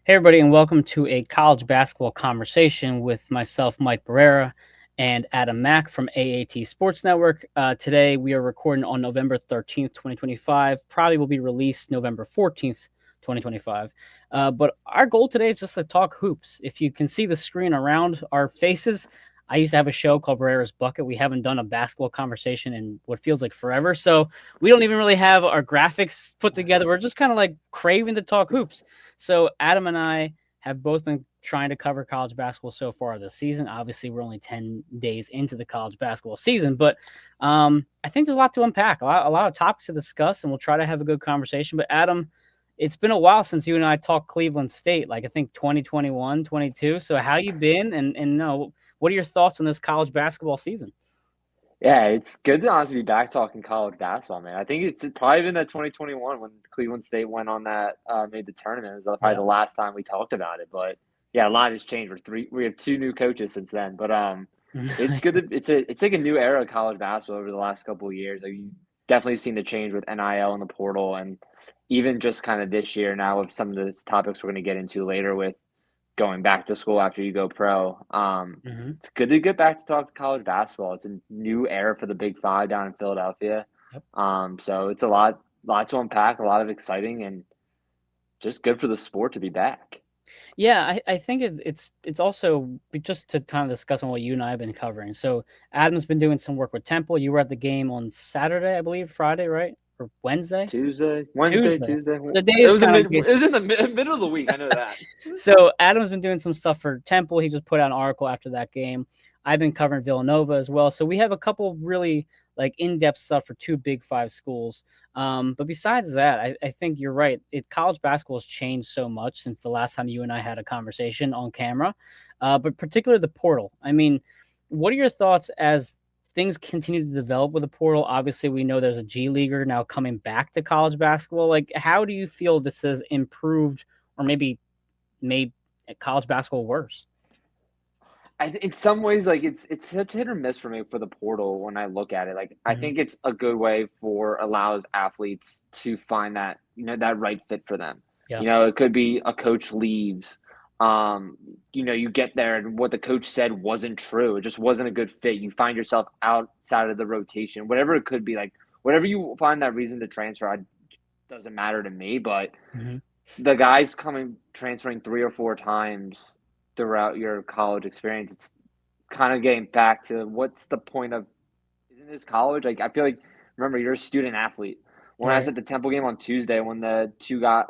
Hey, everybody, and welcome to a college basketball conversation with myself, Mike Barrera, and Adam Mack from AAT Sports Network. Today, we are recording on November 13th, 2025. Probably will be released November 14th, 2025. But our goal today is just to talk hoops. If you can see the screen around our faces, I used to have a show called Barrera's Bucket. We haven't done a basketball conversation in what feels like forever. So we don't even really have our graphics put together. We're just kind of like craving to talk hoops. So Adam and I have both been trying to cover college basketball so far this season. Obviously, we're only 10 days into the college basketball season, but I think there's a lot to unpack, a lot of topics to discuss, and we'll try to have a good conversation. But Adam, it's been a while since you and I talked Cleveland State, like I think 2021, 22. So how you been? And no, what are your thoughts on this college basketball season? Yeah, it's good to honestly be back talking college basketball, man. I think it's probably been that 2021 when Cleveland State went on that made the tournament. It was probably Yeah. the last time we talked about it. But yeah, a lot has changed. We have two new coaches since then. But it's good to it's like a new era of college basketball over the last couple of years. Like you definitely seen the change with NIL and the portal, and even just kind of this year now with some of the topics we're going to get into later with going back to school after you go pro. Mhm. It's good to get back to talk college basketball. It's a new era for the Big Five down in Philadelphia. Yep. So it's a lot to unpack, a lot of exciting, and just good for the sport to be back. Yeah, I think it's also just to kind of discuss on what you and I have been covering. So Adam's been doing some work with Temple. You were at the game on Saturday, I believe, Friday, right? Or Wednesday? Tuesday, Wednesday, Tuesday. Tuesday. The It days was in kind mid. of get. It was in the middle of the week. I know that. So Adam's been doing some stuff for Temple. He just put out an article after that game. I've been covering Villanova as well. So we have a couple really like in-depth stuff for two Big Five schools. But besides that, I think you're right. College basketball has changed so much since the last time you and I had a conversation on camera. But particularly the portal. I mean, what are your thoughts as things continue to develop with the portal? Obviously, we know there's a G Leaguer now coming back to college basketball. Like, how do you feel this has improved or maybe made college basketball worse? In some ways, like it's such hit or miss for me for the portal when I look at it. Like I Mhm. think it's a good way for allows athletes to find that that right fit for them. Yeah. It could be a coach leaves. Um, you get there and what the coach said wasn't true. It just wasn't a good fit. You find yourself outside of the rotation, whatever it could be. Like whatever you find that reason to transfer, doesn't matter to me. But Mhm. the guys coming transferring 3 or 4 times throughout your college experience, it's kind of getting back to what's the point of isn't this college? Like I feel like remember you're a student athlete. When I was Right. at the Temple game on Tuesday, when the two got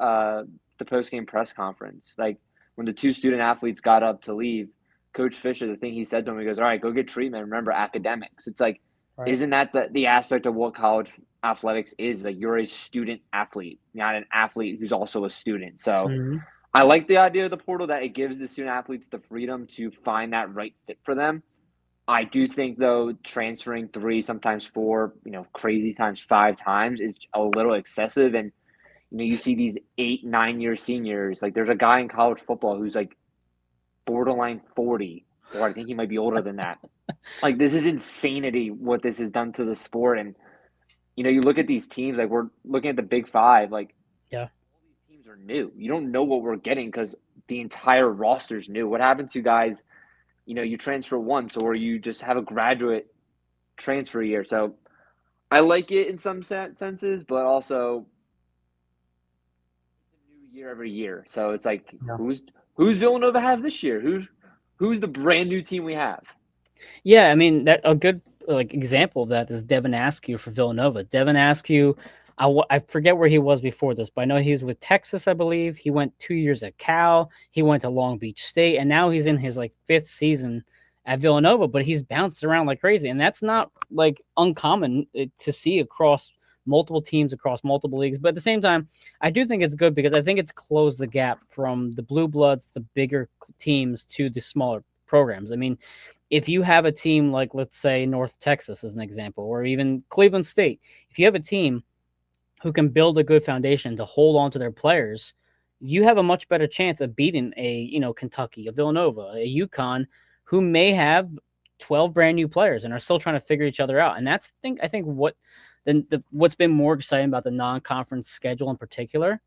the post game press conference, like when the two student athletes got up to leave, Coach Fisher, the thing he said to him, he goes, "All right, go get treatment. Remember academics." It's like, Right. isn't that the aspect of what college athletics is? Like you're a student athlete, not an athlete who's also a student. So Mhm. I like the idea of the portal that it gives the student athletes the freedom to find that right fit for them. I do think though transferring three, sometimes four, crazy times 5 times is a little excessive. And you see these 8, 9 year seniors. Like there's a guy in college football who's like borderline 40, or I think he might be older than that. Like this is insanity what this has done to the sport. And you look at these teams, like we're looking at the Big Five, like Yeah. all these teams are new. You don't know what we're getting because the entire roster's new. What happens to guys? You transfer once, or you just have a graduate transfer year. So I like it in some senses, but also it's a new year every year. So it's like Yeah. who's Villanova have this year? Who's the brand new team we have? Yeah, I mean that a good like example of that is Devin Askew for Villanova. Devin Askew, I forget where he was before this, but I know he was with Texas, I believe. He went 2 years at Cal. He went to Long Beach State, and now he's in his like fifth season at Villanova. But he's bounced around like crazy, and that's not like uncommon to see across multiple teams across multiple leagues. But at the same time, I do think it's good because I think it's closed the gap from the blue bloods, the bigger teams, to the smaller programs. I mean, if you have a team like, let's say, North Texas as an example, or even Cleveland State, if you have a team who can build a good foundation to hold on to their players, you have a much better chance of beating a Kentucky, a Villanova, a UConn, who may have 12 brand new players and are still trying to figure each other out. And that's I think what what's been more exciting about the non-conference schedule in particular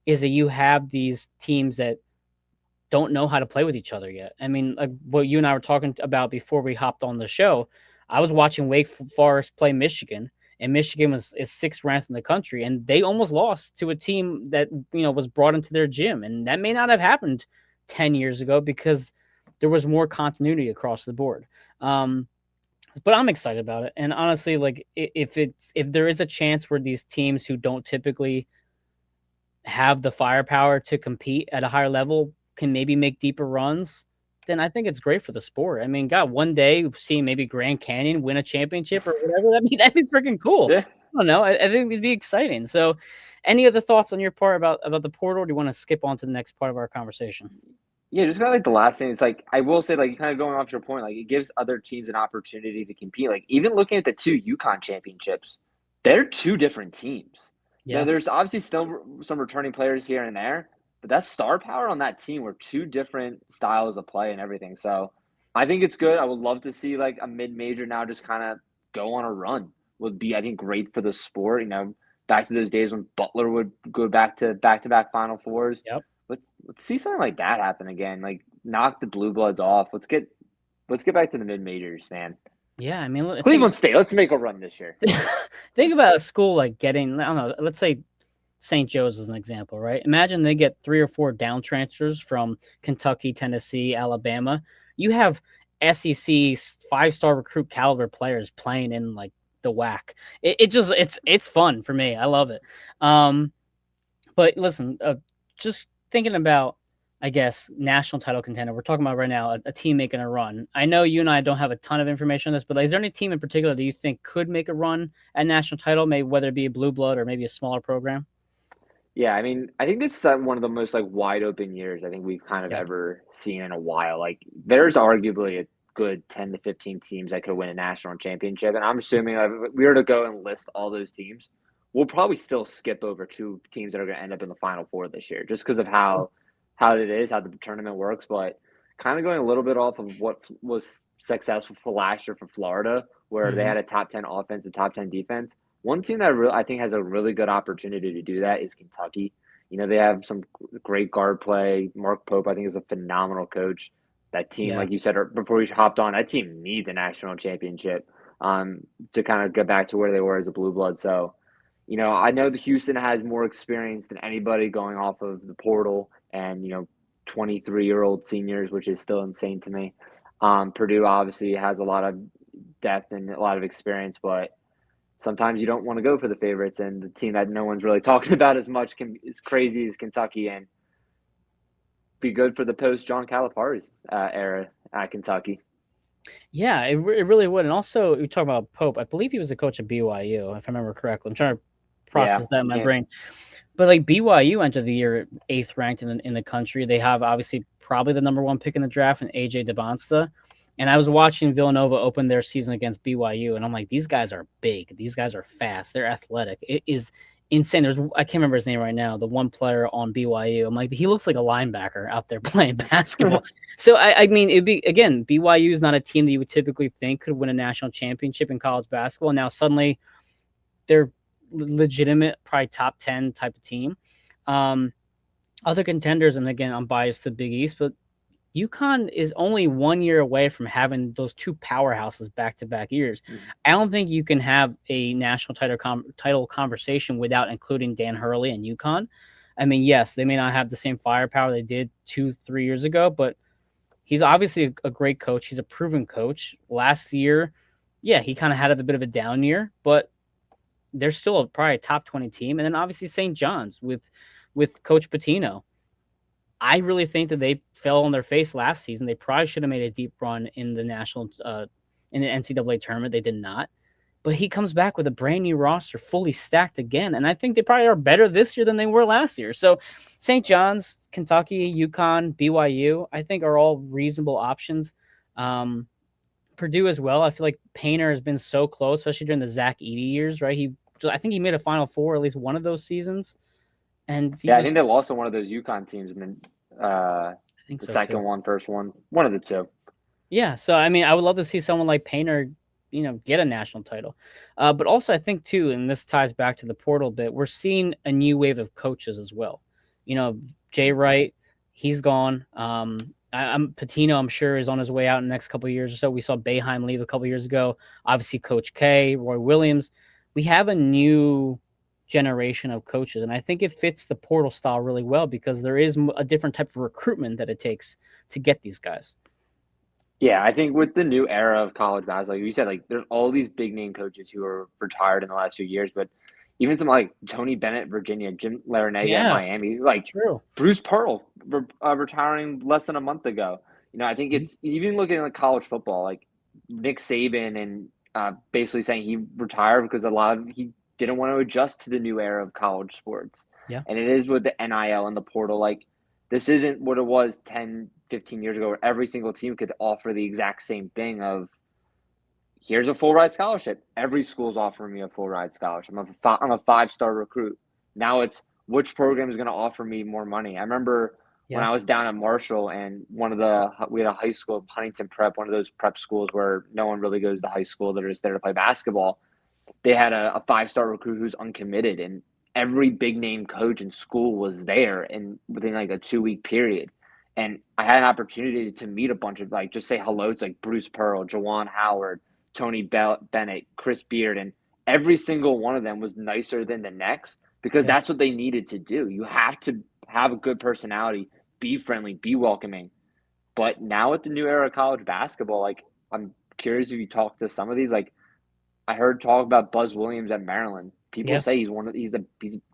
is that you have these teams that don't know how to play with each other yet. I mean, like what you and I were talking about before we hopped on the show, I was watching Wake Forest play Michigan, and Michigan is sixth ranked in the country, and they almost lost to a team that was brought into their gym, and that may not have happened 10 years ago because there was more continuity across the board. Um, but I'm excited about it, and honestly, like if there is a chance where these teams who don't typically have the firepower to compete at a higher level can maybe make deeper runs, then I think it's great for the sport. I mean, God, one day seeing maybe Grand Canyon win a championship or whatever, that'd be freaking cool. Yeah. I don't know. I think it'd be exciting. So, any other thoughts on your part about the portal? Or do you want to skip on to the next part of our conversation? Yeah, just kind of like the last thing. It's like I will say, like kind of going off your point, like it gives other teams an opportunity to compete. Like even looking at the two UConn championships, they're two different teams. Now Yeah. there's obviously still some returning players here and there, but that star power on that team were two different styles of play and everything. So I think it's good. I would love to see like a mid major now just kind of go on a run. Would be I think great for the sport. Back to those days when Butler would go back to back Final Fours. Yep. Let's see something like that happen again. Like knock the blue bloods off. Let's get back to the mid majors, man. Yeah. I mean, Cleveland State. Let's make a run this year. think about a school like getting, I don't know, let's say St. Joe's as an example, right? Imagine they get three or four down transfers from Kentucky, Tennessee, Alabama. You have SEC five-star recruit caliber players playing in like the WAC. It's fun for me. I love it. Um, but listen, just thinking about, I guess, national title contender. We're talking about right now a team making a run. I know you and I don't have a ton of information on this, but is there any team in particular that you think could make a run at national title, maybe whether it be a blue blood or maybe a smaller program? Yeah, I mean, I think this is one of the most like wide open years I think we've kind of Yep. ever seen in a while. Like, there's arguably a good 10 to 15 teams that could win a national championship, and I'm assuming if we were to go and list all those teams, we'll probably still skip over two teams that are going to end up in the Final Four this year, just because of how it is, how the tournament works. But kind of going a little bit off of what was successful for last year for Florida, where they Mhm. had a top 10 offense and top 10 defense. One team that I think has a really good opportunity to do that is Kentucky. They have some great guard play. Mark Pope, I think, is a phenomenal coach. That team, Yeah. like you said before we hopped on, that team needs a national championship to kind of get back to where they were as a blue blood. So, I know that Houston has more experience than anybody going off of the portal and, 23-year-old seniors, which is still insane to me. Purdue obviously has a lot of depth and a lot of experience, but sometimes you don't want to go for the favorites, and the team that no one's really talking about as much is crazy as Kentucky, and be good for the post John Calipari's era at Kentucky. Yeah, it really would. And also, you talk about Pope. I believe he was the coach of BYU, if I remember correctly. I'm trying to Yeah, process that in you my can't. brain. But like BYU entered the year eighth ranked in the country. They have obviously probably the number one pick in the draft in AJ DeBonsta. And I was watching Villanova open their season against BYU, and I'm like, these guys are big. These guys are fast. They're athletic. It is insane. I can't remember his name right now. The one player on BYU. I'm like, he looks like a linebacker out there playing basketball. So I mean, it'd be again, BYU is not a team that you would typically think could win a national championship in college basketball. Now suddenly they're legitimate, probably top 10 type of team. Um, Other contenders, and again, I'm biased to the Big East, but UConn is only 1 year away from having those two powerhouses back to back years. I don't think you can have a national title conversation without including Dan Hurley and UConn. I mean, yes, they may not have the same firepower they did 2, 3 years ago, but he's obviously a great coach. He's a proven coach. Last year, yeah, he kind of had a bit of a down year, but they're still probably a top 20 team. And then obviously St. John's with Coach Patino. I really think that they fell on their face last season. They probably should have made a deep run in the in the NCAA tournament. They did not. But he comes back with a brand new roster, fully stacked again, and I think they probably are better this year than they were last year. So, St. John's, Kentucky, UConn, BYU, I think are all reasonable options. Um, Purdue as well. I feel like Painter has been so close, especially during the Zach Edey years, right? I think he made a Final Four at least one of those seasons, and he Yeah, I think just, they lost to one of those UConn teams, and then I think the so too. second one, first one of the two. Yeah, so I mean, I would love to see someone like Painter, get a national title. But also, I think too, and this ties back to the portal bit, we're seeing a new wave of coaches as well. You know, Jay Wright. He's gone. I'm Patino. I'm sure is on his way out in the next couple of years or so. We saw Boeheim leave a couple of years ago. Obviously, Coach K, Roy Williams. We have a new generation of coaches, and I think it fits the portal style really well because there is a different type of recruitment that it takes to get these guys. Yeah, I think with the new era of college basketball, like you said, like there's all these big name coaches who are retired in the last few years, but even some like Tony Bennett, Virginia, Jim Larinaga at Yeah, Miami, like true. Bruce Pearl retiring less than a month ago. I think Mhm. it's even looking at college football, like Nick Saban and basically saying he retired because he didn't want to adjust to the new era of college sports, Yeah, and it is with the NIL and the portal, like this isn't what it was 10, 15 years ago where every single team could offer the exact same thing of here's a full ride scholarship. Every school's offering me a full ride scholarship. I'm a 5-star recruit. Now it's which program is going to offer me more money. I remember when yeah, I was down at Marshall and we had a high school, Huntington Prep, one of those prep schools where no one really goes to high school. They're just there to play basketball. They had a 5-star recruit who's uncommitted, and every big name coach in school was there and within like a 2-week period. And I had an opportunity to meet a bunch of like just say hello to like Bruce Pearl, Jawan Howard, Tony Bennett, Chris Beard, and every single one of them was nicer than the next because yeah, that's what they needed to do. You have to have a good personality, be friendly, be welcoming. But now with the new era of college basketball, like I'm curious if you talk to some of these, like I heard talk about Buzz Williams at Maryland. People yeah, say he's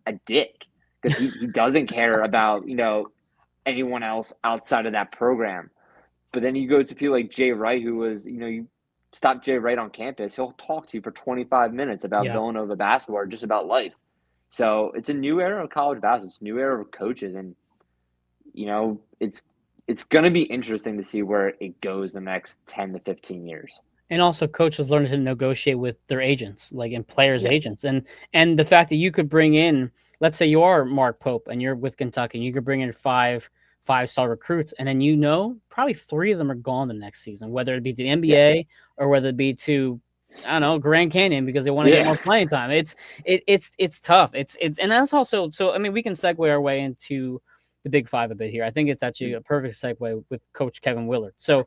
a dick because he doesn't care about anyone else outside of that program. But then you go to people like Jay Wright, who was you stop Jay Wright on campus, he'll talk to you for 25 minutes about yeah. Villanova basketball or just about life. So it's a new era of college basketball. It's a new era of coaches, and it's going to be interesting to see where it goes the next 10 to 15 years. And also coaches learn to negotiate with their agents, like and players' Yeah, agents. And the fact that you could bring in, let's say you are Mark Pope and you're with Kentucky, and you could bring in five-star recruits, and then probably three of them are gone the next season, whether it be to the yeah, NBA or whether it be to I don't know Grand Canyon because they want to get yeah. more playing time. It's tough. It's and that's also so. I mean, we can segue our way into the Big Five a bit here. I think it's actually a perfect segue with Coach Kevin Willard. So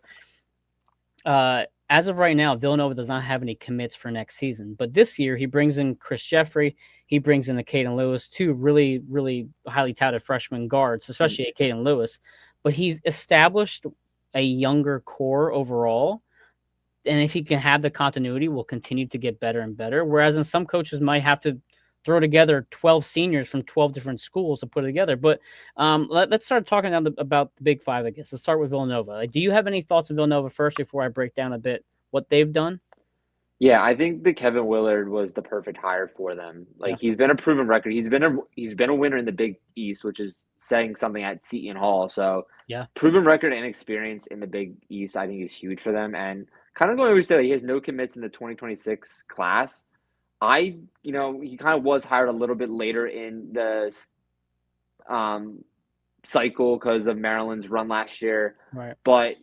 as of right now, Villanova does not have any commits for next season. But this year, he brings in Chris Jeffrey. He brings in the Caden Lewis, two really, really highly touted freshman guards, especially a Caden Lewis. But he's established a younger core overall. And if he can have the continuity, will continue to get better and better. Whereas in some coaches might have to throw together 12 seniors from 12 different schools to put it together. But let's start talking now about the Big Five, I guess. Let's start with Villanova. Like, do you have any thoughts on Villanova first before I break down a bit what they've done? Yeah, I think that Kevin Willard was the perfect hire for them. Yeah, Like he's been a proven record. He's been a winner in the Big East, which is saying something at Seton Hall. So yeah, proven record and experience in the Big East, I think, is huge for them. And kind of going over to say he has no commits in the 2026 class. He kind of was hired a little bit later in the um, cycle because of Maryland's run last year. right. But,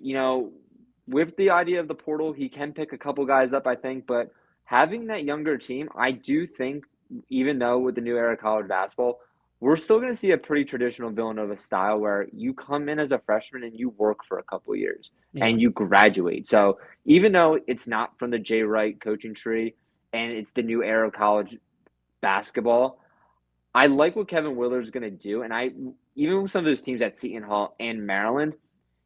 with the idea of the portal, he can pick a couple guys up, I think. But having that younger team, I do think, even though with the new era of college basketball, we're still going to see a pretty traditional Villanova style where you come in as a freshman and you work for a couple years Yeah, and you graduate. So even though it's not from the Jay Wright coaching tree and it's the new era of college basketball, I like what Kevin Willard's going to do. And even with some of those teams at Seton Hall and Maryland,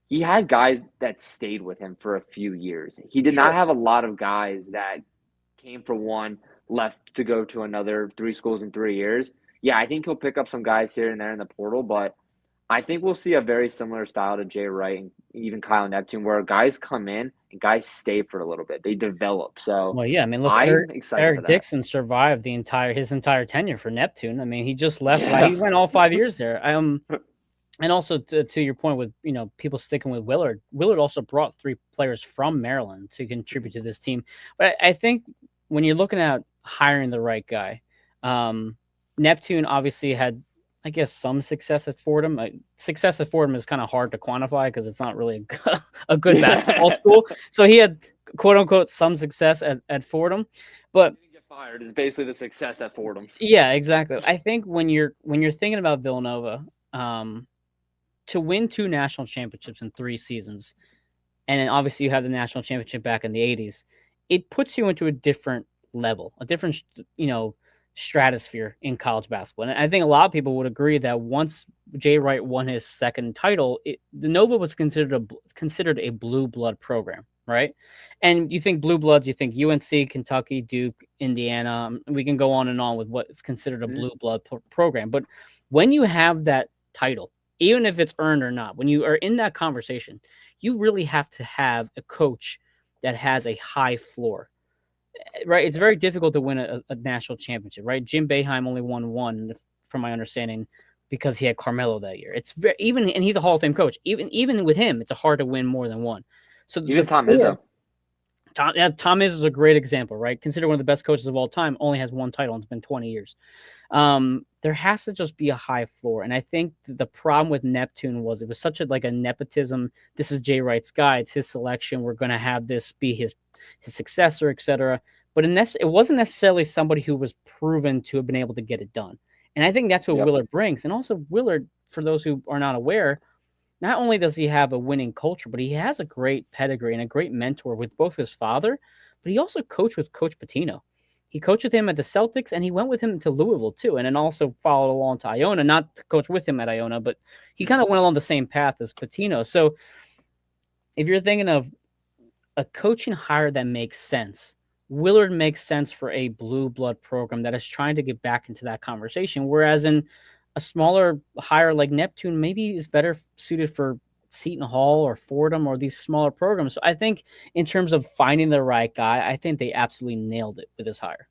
he had guys that stayed with him for a few years. He did not sure. have a lot of guys that came for one, left to go to another 3 schools in 3 years. Yeah, I think he'll pick up some guys here and there in the portal, but I think we'll see a very similar style to Jay Wright and even Kyle Neptune, where guys come in and guys stay for a little bit. They develop. So Well, yeah. I mean, look, I'm excited for Eric that. Dixon survived his entire tenure for Neptune. I mean, he just left. He Yeah. went all 5 years there. And also to your point with people sticking with Willard. Willard also brought three players from Maryland to contribute to this team. But I think when you're looking at hiring the right guy, um, Neptune obviously had, I guess, some success at Fordham. Success at Fordham is kind of hard to quantify because it's not really a good basketball Yeah. school. So he had quote unquote some success at Fordham, but He didn't get fired. Is basically the success at Fordham. yeah, exactly. I think when you're thinking about Villanova. Um, to win 2 national championships in 3 seasons, and then obviously you have the national championship back in the 80s, it puts you into a different level, a different, you know, stratosphere in college basketball. And I think a lot of people would agree that once Jay Wright won his second title, the Nova was considered a blue blood program, right? And you think blue bloods, you think UNC, Kentucky, Duke, Indiana. We can go on and on with what is considered a Mhm. blue blood program. But when you have that title, even if it's earned or not, when you are in that conversation, you really have to have a coach that has a high floor, right? It's very difficult to win a national championship, right? Jim Boeheim only won one, from my understanding, because he had Carmelo that year. It's very even, and he's a Hall of Fame coach. Even with him, it's hard to win more than one. So the Even Tom floor, Izzo. Tom is a great example, right? Considered one of the best coaches of all time, only has one title, and it's been 20 years. There has to just be a high floor. And I think the problem with Neptune was it was such a like a nepotism. This is Jay Wright's guy. It's his selection. We're going to have this be his successor, etc. But it wasn't necessarily somebody who was proven to have been able to get it done. And I think that's what Yep. Willard brings. And also Willard, for those who are not aware, not only does he have a winning culture, but he has a great pedigree and a great mentor with both his father, but he also coached with Coach Pitino. He coached with him at the Celtics, and he went with him to Louisville too, and then also followed along to Iona. Not to coach with him at Iona, but he kind of went along the same path as Pitino. So if you're thinking of a coaching hire that makes sense, Willard makes sense for a blue blood program that is trying to get back into that conversation. Whereas in a smaller hire like Neptune, maybe is better suited for Seton Hall or Fordham or these smaller programs. So I think in terms of finding the right guy, I think they absolutely nailed it with this hire.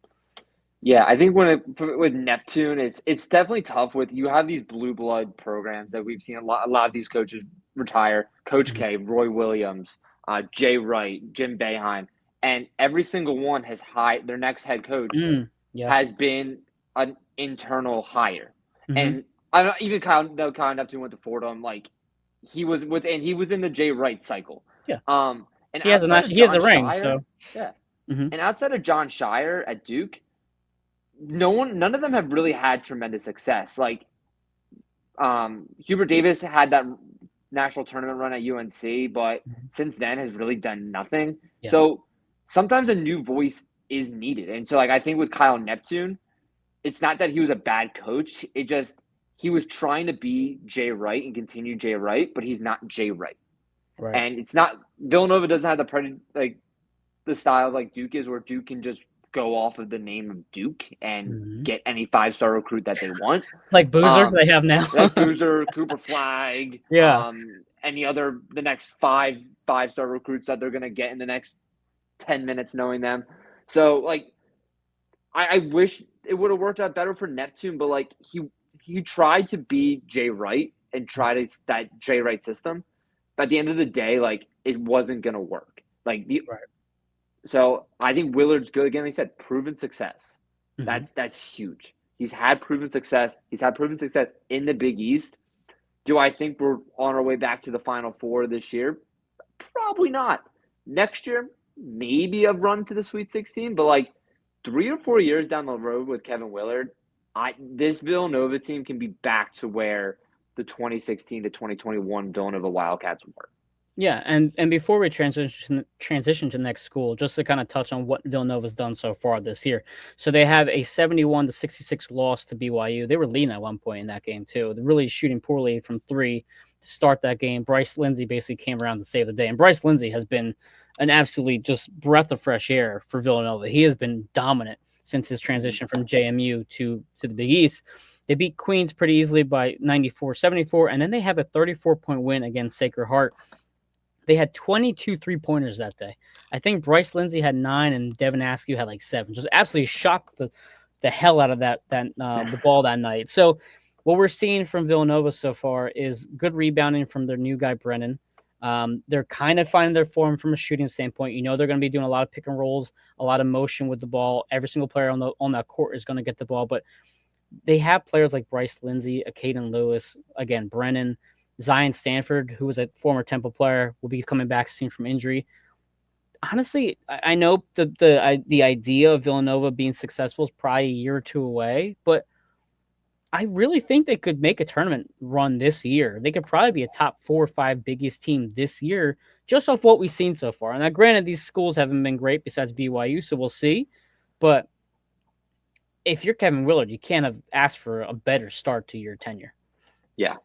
Yeah, I think with Neptune, it's definitely tough. With you have these blue blood programs that we've seen a lot of these coaches retire. Coach Mhm. K, Roy Williams, Jay Wright, Jim Boeheim, and every single one has hired their next head coach Yeah. has been an internal hire. Hmm. And I don't even Kyle Neptune went to Fordham. Like he was in the Jay Wright cycle. Yeah. And He has outside of he has John a ring. Shire, So. yeah, Hmm. and outside of John Shire at Duke, none of them have really had tremendous success. Like Hubert Davis had that national tournament run at UNC, but since then has really done nothing. Yeah. So sometimes a new voice is needed. And so like I think with Kyle Neptune, it's not that he was a bad coach. It just he was trying to be Jay Wright and continue Jay Wright, but he's not Jay Wright. Right. And it's not Villanova doesn't have the style like Duke is, where Duke can just go off of the name of Duke and Hmm. get any 5-star recruit that they want. Like Boozer, Um, they have now. like Boozer, Cooper Flag, Yeah. any other the next five-star recruits that they're gonna get in the next 10 minutes, knowing them. So like I wish it would have worked out better for Neptune, but like he tried to be Jay Wright and try to that Jay Wright system. But at the end of the day, like it wasn't gonna work. Like the Right. so I think Willard's good again. He said proven success. Hmm. That's huge. He's had proven success. He's had proven success in the Big East. Do I think we're on our way back to the Final Four this year? Probably not. Next year, maybe a run to the Sweet 16, but like 3 or 4 years down the road with Kevin Willard, this Villanova team can be back to where the 2016 to 2021 Villanova Wildcats were. Yeah, and before we transition to next school, just to kind of touch on what Villanova's done so far this year. So they have a 71-66 loss to BYU. They were leading at one point in that game too. They're really shooting poorly from three to start that game. Bryce Lindsey basically came around to save the day, and Bryce Lindsey has been an absolutely just breath of fresh air for Villanova. He has been dominant since his transition from JMU to the Big East. They beat Queens pretty easily by 94-74, and then they have a 34-point win against Sacred Heart. They had 22 3-pointers that day. I think Bryce Lindsey had 9 and Devin Askew had like 7. Just absolutely shot the hell out of the ball that night. So what we're seeing from Villanova so far is good rebounding from their new guy Brennan. They're kind of finding their form from a shooting standpoint. You know they're going to be doing a lot of pick and rolls, a lot of motion with the ball. Every single player on that court is going to get the ball, but they have players like Bryce Lindsey, Caden Lewis, again, Brennan, Zion Stanford, who was a former Temple player, will be coming back soon from injury. Honestly, I know the idea of Villanova being successful is probably a year or two away, but I really think they could make a tournament run this year. They could probably be a top 4 or 5 biggest team this year, just off what we've seen so far. And now, granted, these schools haven't been great besides BYU, so we'll see. But if you're Kevin Willard, you can't have asked for a better start to your tenure. Yeah.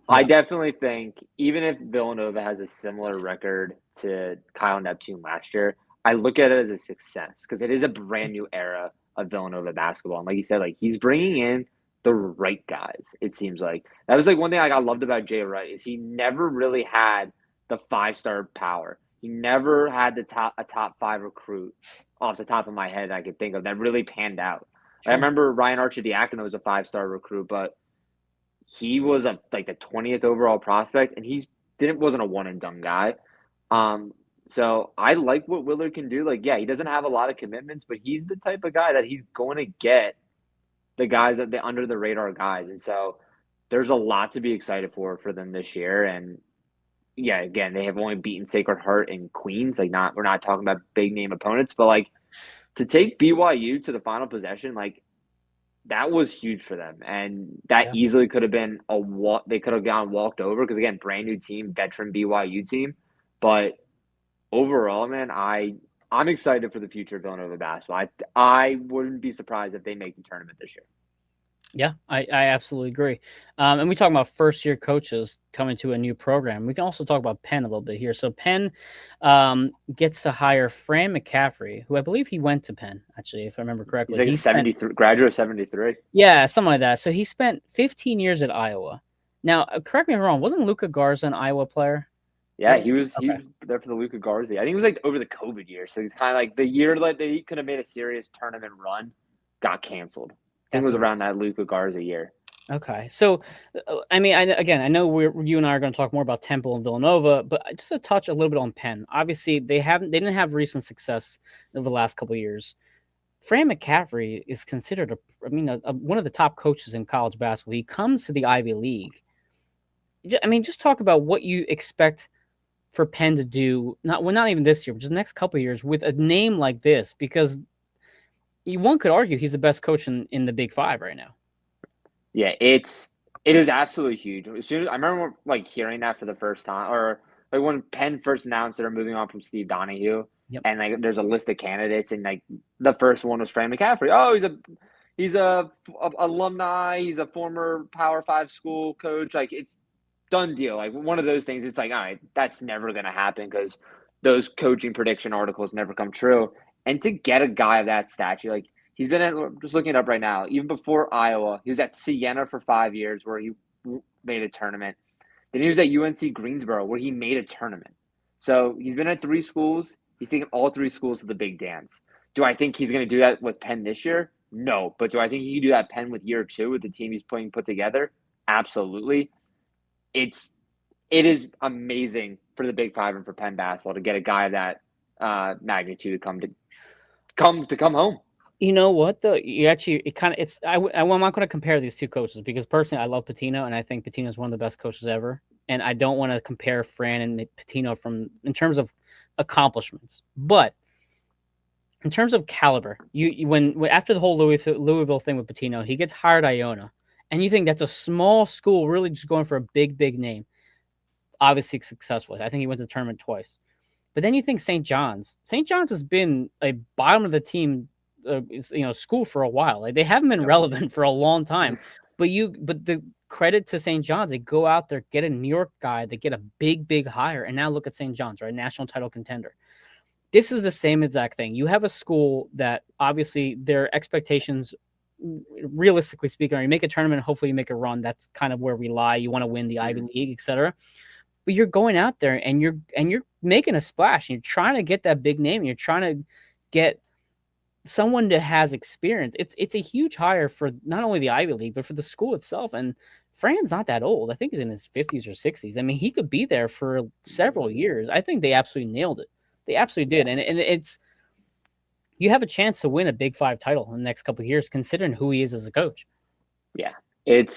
I Yeah. definitely think even if Villanova has a similar record to Kyle Neptune last year, I look at it as a success because it is a brand new era of Villanova basketball. And like you said, like he's bringing in the right guys. It seems like that was like one thing like I loved about Jay Wright is he never really had the 5-star power. He never had a top five recruit off the top of my head I could think of that really panned out. I Sure. remember Ryan Archidiakono was a 5-star recruit, but he was like the 20th overall prospect, and he didn't wasn't a one and done guy. Um, so I like what Willard can do. Like, yeah, he doesn't have a lot of commitments, but he's the type of guy that he's going to get the guys that the under the radar guys, and so there's a lot to be excited for them this year. And yeah, again, they have only beaten Sacred Heart and Queens. Like, not we're not talking about big name opponents, but like to take BYU to the final possession, like that was huge for them, and that Yeah. easily could have been a walk. They could have gone walked over because again, brand new team, veteran BYU team. But overall, man, I'm excited for the future of Villanova basketball. I wouldn't be surprised if they make the tournament this year. Yeah, I absolutely agree. And we talk about first year coaches coming to a new program. We can also talk about Penn a little bit here. So Penn gets to hire Fran McCaffrey, who I believe he went to Penn, actually, if I remember He's correctly. like a He spent 73 graduate of 73. Yeah, something like that. So he spent 15 years at Iowa. Now, correct me if I'm wrong, wasn't Luca Garza an Iowa player? Yeah, he Okay, was there for the Luca Garza. I think it was like over the COVID year, so it's kind of like the year like that he could have made a serious tournament run, got canceled. I think it that's was what it around was. that Luca Garza year. Okay, so I mean, I know you and I are going to talk more about Temple and Villanova, but just to touch a little bit on Penn. Obviously, they didn't have recent success over the last couple of years. Fran McCaffrey is considered one of the top coaches in college basketball. He comes to the Ivy League. I mean, just talk about what you expect for Penn to do, not even this year, but just the next couple of years with a name like this, because one could argue he's the best coach in the Big Five right now. Yeah, it is absolutely huge. As soon as I remember like hearing that for the first time, or like when Penn first announced they're moving on from Steve Donahue, Yep, and like there's a list of candidates, and like the first one was Fran McCaffrey. Oh, he's a alumni. He's a former Power Five school coach. Like it's done deal. Like one of those things. It's like all right, that's never gonna happen because those coaching prediction articles never come true. And to get a guy of that stature, like he's been at, just looking it up right now. Even before Iowa, he was at Siena for 5 years, where he made a tournament. Then he was at UNC Greensboro, where he made a tournament. So he's been at 3 schools. He's taken all 3 schools to the big dance. Do I think he's going to do that with Penn this year? No. But do I think he can do that Penn with year 2 with the team he's put together? Absolutely. It's it is amazing for the Big Five and for Penn basketball to get a guy of that magnitude to come home. you know what though? You actually it kind of it's I'm not going to compare these two coaches because personally I love Patino and I think Patino is one of the best coaches ever, and I don't want to compare Fran and Patino from in terms of accomplishments, but in terms of caliber, when after the whole Louisville thing with Patino, he gets hired Iona, and you think that's a small school really just going for a big name, obviously successful. I think he went to the tournament twice. But then you think St. John's. St. John's has been a bottom of the team, school for a while. Like they haven't been Yep. relevant for a long time. But the credit to St. John's, they go out there, get a New York guy, they get a big hire, and now look at St. John's, right? National title contender. This is the same exact thing. You have a school that obviously their expectations, realistically speaking, are you make a tournament, hopefully you make a run. That's kind of where we lie. You want to win the Ivy Mm-hmm. League, etc. But you're going out there and you're making a splash. And you're trying to get that big name. And you're trying to get someone that has experience. It's a huge hire for not only the Ivy League but for the school itself. And Fran's not that old. I think he's in his 50s or 60s. I mean, he could be there for several years. I think they absolutely nailed it. They absolutely Yeah. did. And it's you have a chance to win a Big Five title in the next couple of years, considering who he is as a coach. Yeah, it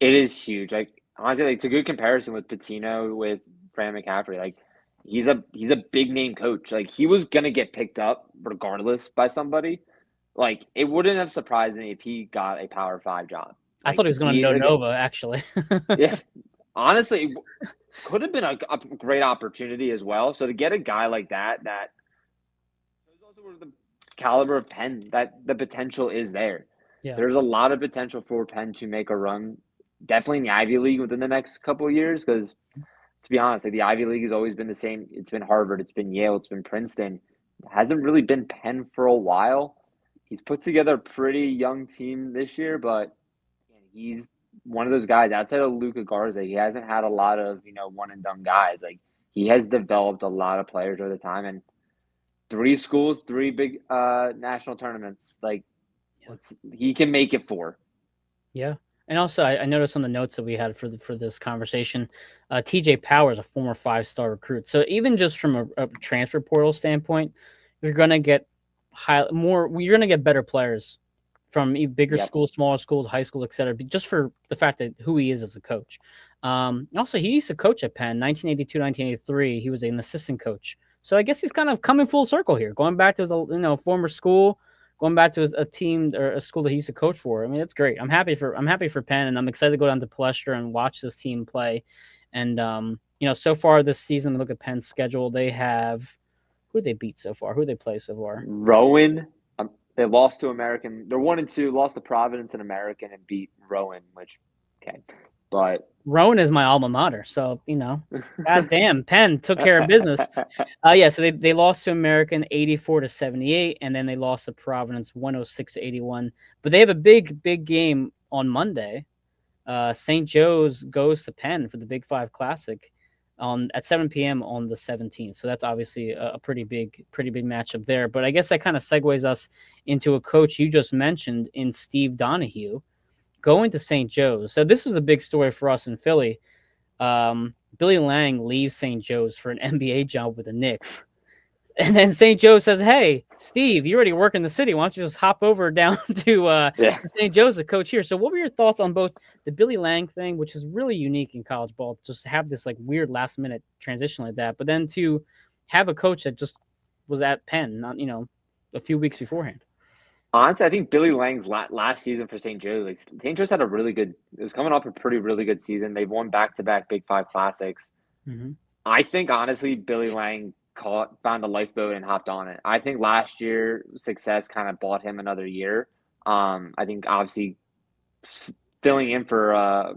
is huge. Like honestly, like it's a good comparison with Patino with Fran McCaffrey. Like he's a big name coach. Like he was gonna get picked up regardless by somebody. Like it wouldn't have surprised me if he got a Power Five job. I Like thought he was going to Nova, actually. yeah, honestly, it could have been a great opportunity as well. So to get a guy like that, that shows also where the caliber of Penn, that the potential is there. Yeah. There's a lot of potential for Penn to make a run, definitely in the Ivy League within the next couple of years. Because to be honest, like the Ivy League has always been the same. It's been Harvard, it's been Yale, it's been Princeton. It hasn't really been Penn for a while. He's put together a pretty young team this year, but he's one of those guys outside of Luka Garza. He hasn't had a lot of one and done guys. Like he has developed a lot of players over the time, and three schools, three big national tournaments. Like Yeah. he can make it four. Yeah. And also, I noticed on the notes that we had for this conversation, TJ Power is a former 5-star recruit. So even just from a transfer portal standpoint, you're gonna get you're gonna get better players from bigger Yep. schools, smaller schools, high school, etc. Just for the fact that who he is as a coach. Also, he used to coach at Penn, 1982, 1983. He was an assistant coach. So I guess he's kind of coming full circle here, going back to his former school, going back to a team or a school that he used to coach for. I mean, it's great. I'm happy for Penn, and I'm excited to go down to Palestra and watch this team play. And so far this season, look at Penn's schedule. They have who they beat so far? Who they play so far? Rowan. They lost to American. They're 1-2. Lost to Providence and American, and beat Rowan. Which okay, but Rowan is my alma mater, so god damn, Penn took care of business. Yeah, so they lost to American 84-78, and then they lost to Providence 106-81. But they have a big game on Monday. St. Joe's goes to Penn for the Big Five Classic at 7 p.m. on the 17th. So that's obviously a pretty big matchup there. But I guess that kind of segues us into a coach you just mentioned in Steve Donahue going to St. Joe's. So this is a big story for us in Philly. Billy Lang leaves St. Joe's for an NBA job with the Knicks. And then St. Joe says, "Hey, Steve, you already work in the city. Why don't you just hop over down to yeah. St. Joe's, the coach here?" So, what were your thoughts on both the Billy Lang thing, which is really unique in college ball, just to have this like weird last minute transition like that, but then to have a coach that just was at Penn, not a few weeks beforehand. Honestly, I think Billy Lang's last season for St. Joe's, like St. Joe's had a really good. It was coming off a pretty really good season. They've won back-to-back Big Five classics. Mm-hmm. I think honestly, Billy Lang found a lifeboat and hopped on it. I think last year success kind of bought him another year. I think obviously filling in for a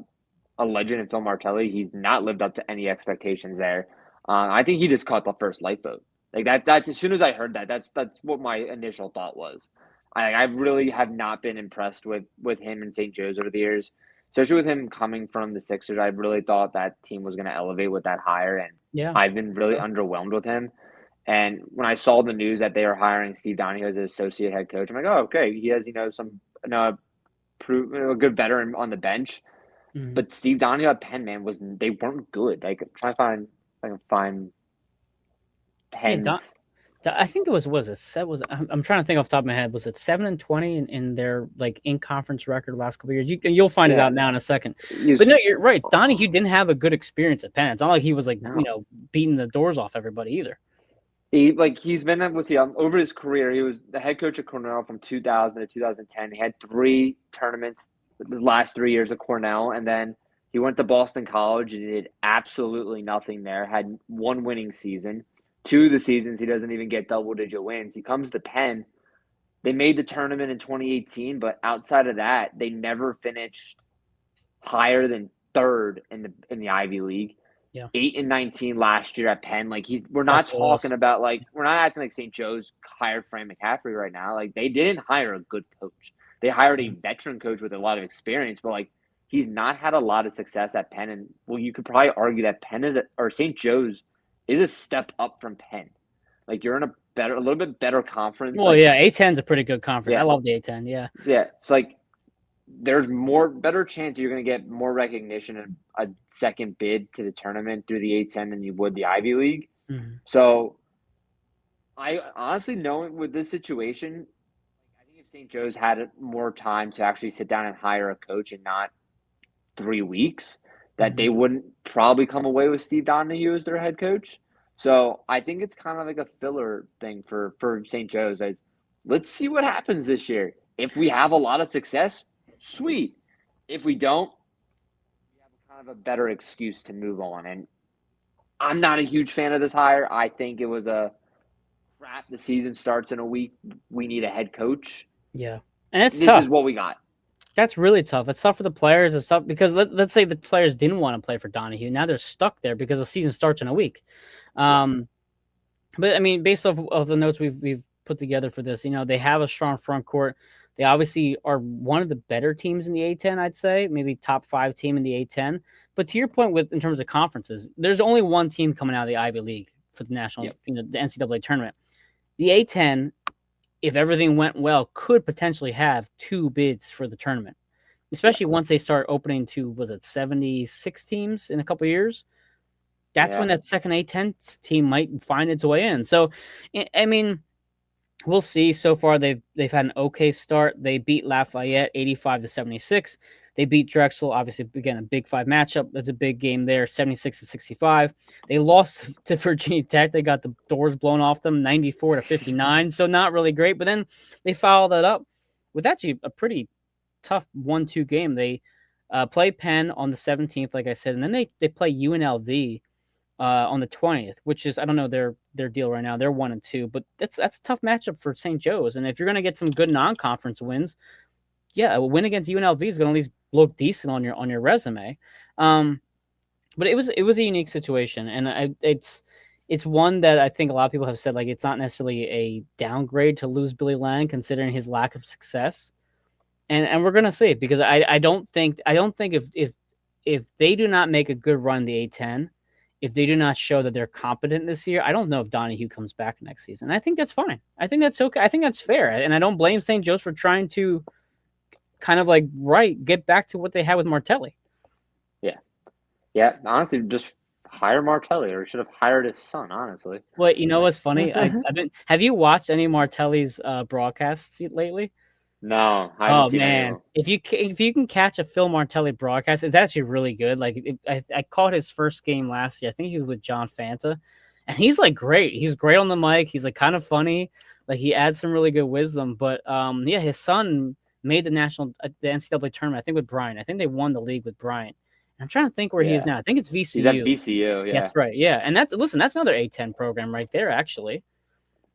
legend in Phil Martelli, he's not lived up to any expectations there. I think he just caught the first lifeboat. Like that. That's as soon as I heard that. That's what my initial thought was. I really have not been impressed with him and St. Joe's over the years, especially with him coming from the Sixers. I really thought that team was going to elevate with that hire, and Yeah. I've been really underwhelmed with him. And when I saw the news that they are hiring Steve Donahue as an associate head coach, I'm like, oh, okay, he has some a good veteran on the bench. Mm-hmm. But Steve Donahue at Penn, man, they weren't good. Like try to find I can find Yeah, Penn's. I think it was it set was I'm trying to think off the top of my head. Was it 7-20 in their like in conference record last couple of years? You'll find it Yeah, out now in a second. But he's no, you're right. Donahue didn't have a good experience at Penn. It's not like he was like no. beating the doors off everybody either. He's been over his career. He was the head coach at Cornell from 2000 to 2010. He had three tournaments the last 3 years of Cornell, and then he went to Boston College and did absolutely nothing there. Had one winning season. Two of the seasons he doesn't even get double-digit wins. He comes to Penn. They made the tournament in 2018, but outside of that, they never finished higher than third in the Ivy League. Yeah, 8-19 last year at Penn. Like we're not that's what it was. talking about we're not acting like St. Joe's hired Fran McCaffrey right now. Like they didn't hire a good coach. They hired a Mhm. veteran coach with a lot of experience, but he's not had a lot of success at Penn. And you could probably argue that or St. Joe's is a step up from Penn. Like you're in a little bit better conference. Well, yeah, A10 is a pretty good conference. I Yeah, love the A10. Yeah. yeah. It's there's better chance you're going to get more recognition and a second bid to the tournament through the A10 than you would the Ivy League. Mm-hmm. So I honestly know with this situation, I think if St. Joe's had more time to actually sit down and hire a coach and not 3 weeks, that Mm-hmm. they wouldn't probably come away with Steve Donahue as their head coach. So I think it's kind of like a filler thing for St. Joe's. Let's see what happens this year. If we have a lot of success, sweet. If we don't, we have kind of a better excuse to move on. And I'm not a huge fan of this hire. I think it was a crap. The season starts in a week. We need a head coach. Yeah, and it's This tough. is what we got. That's really tough. It's tough for the players. It's tough because let's say the players didn't want to play for Donahue. Now they're stuck there because the season starts in a week. Yeah. Um, but I mean, based off of the notes we've put together for this, they have a strong front court. They obviously are one of the better teams in the A10, I'd say, maybe top 5 team in the A10. But to your point, with in terms of conferences, there's only one team coming out of the Ivy League for the national, Yep. the NCAA tournament. The A10, if everything went well, could potentially have 2 bids for the tournament, Yeah. especially once they start opening to, was it 76 teams in a couple of years? That's Yeah. when that second A10 team might find its way in. So, I mean, we'll see. So far, they've had an okay start. They beat Lafayette 85-76. They beat Drexel, obviously, again, a Big Five matchup. That's a big game there, 76-65. They lost to Virginia Tech. They got the doors blown off them, 94-59. So not really great. But then they followed that up with actually a pretty tough 1-2 game. They play Penn on the 17th, like I said, and then they play UNLV on the 20th, which is, I don't know their deal right now. They're 1-2, but that's a tough matchup for St. Joe's. And if you're gonna get some good non-conference wins, yeah, a win against UNLV is gonna at least look decent on your resume. Um, but it was a unique situation, and it's one that I think a lot of people have said, like, it's not necessarily a downgrade to lose Billy Lang considering his lack of success. And we're gonna see it because I don't think if they do not make a good run in the A10, if they do not show that they're competent this year, I don't know if Donahue comes back next season. I think that's fine. I think that's okay. I think that's fair, and I don't blame St. Joe's for trying to kind of like get back to what they had with Martelli. Yeah. Yeah. Honestly, just hire Martelli, or should have hired his son. Honestly. Well, you know what's funny? I've been. Have you watched any Martelli's broadcasts lately? No, I haven't Oh seen any of man, them. if you can catch a Phil Martelli broadcast, it's actually really good. Like I caught his first game last year. I think he was with John Fanta, and he's like great. He's great on the mic. He's like kind of funny. Like he adds some really good wisdom. But yeah, his son made the NCAA tournament. I think with Bryant. I think they won the league with Bryant. I'm trying to think where he is Yeah. now. I think it's He's at VCU. VCU. Yeah. That's right. Yeah, and that's another A10 program right there actually,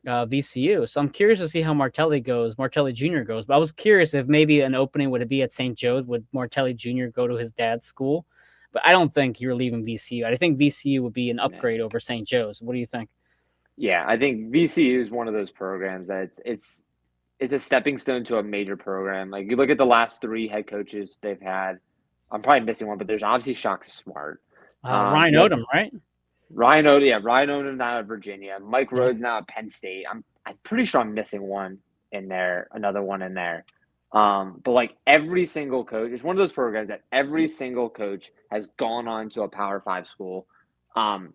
VCU. So I'm curious to see how Martelli Jr. goes. But I was curious if maybe an opening would it be at St. Joe's? Would Martelli Jr. go to his dad's school? But I don't think you're leaving VCU. I think VCU would be an Nah. upgrade over St. Joe's. What do you think? Yeah, I think VCU is one of those programs that it's a stepping stone to a major program. Like you look at the last 3 head coaches they've had. I'm probably missing one, but there's obviously Shaka Smart. Ryan You have Odom, right? Ryan Odom now at Virginia. Mike Yep. Rhodes now at Penn State. I'm pretty sure I'm missing one in there, another one in there. But like every single coach, it's one of those programs that every single coach has gone on to a Power Five school. Um,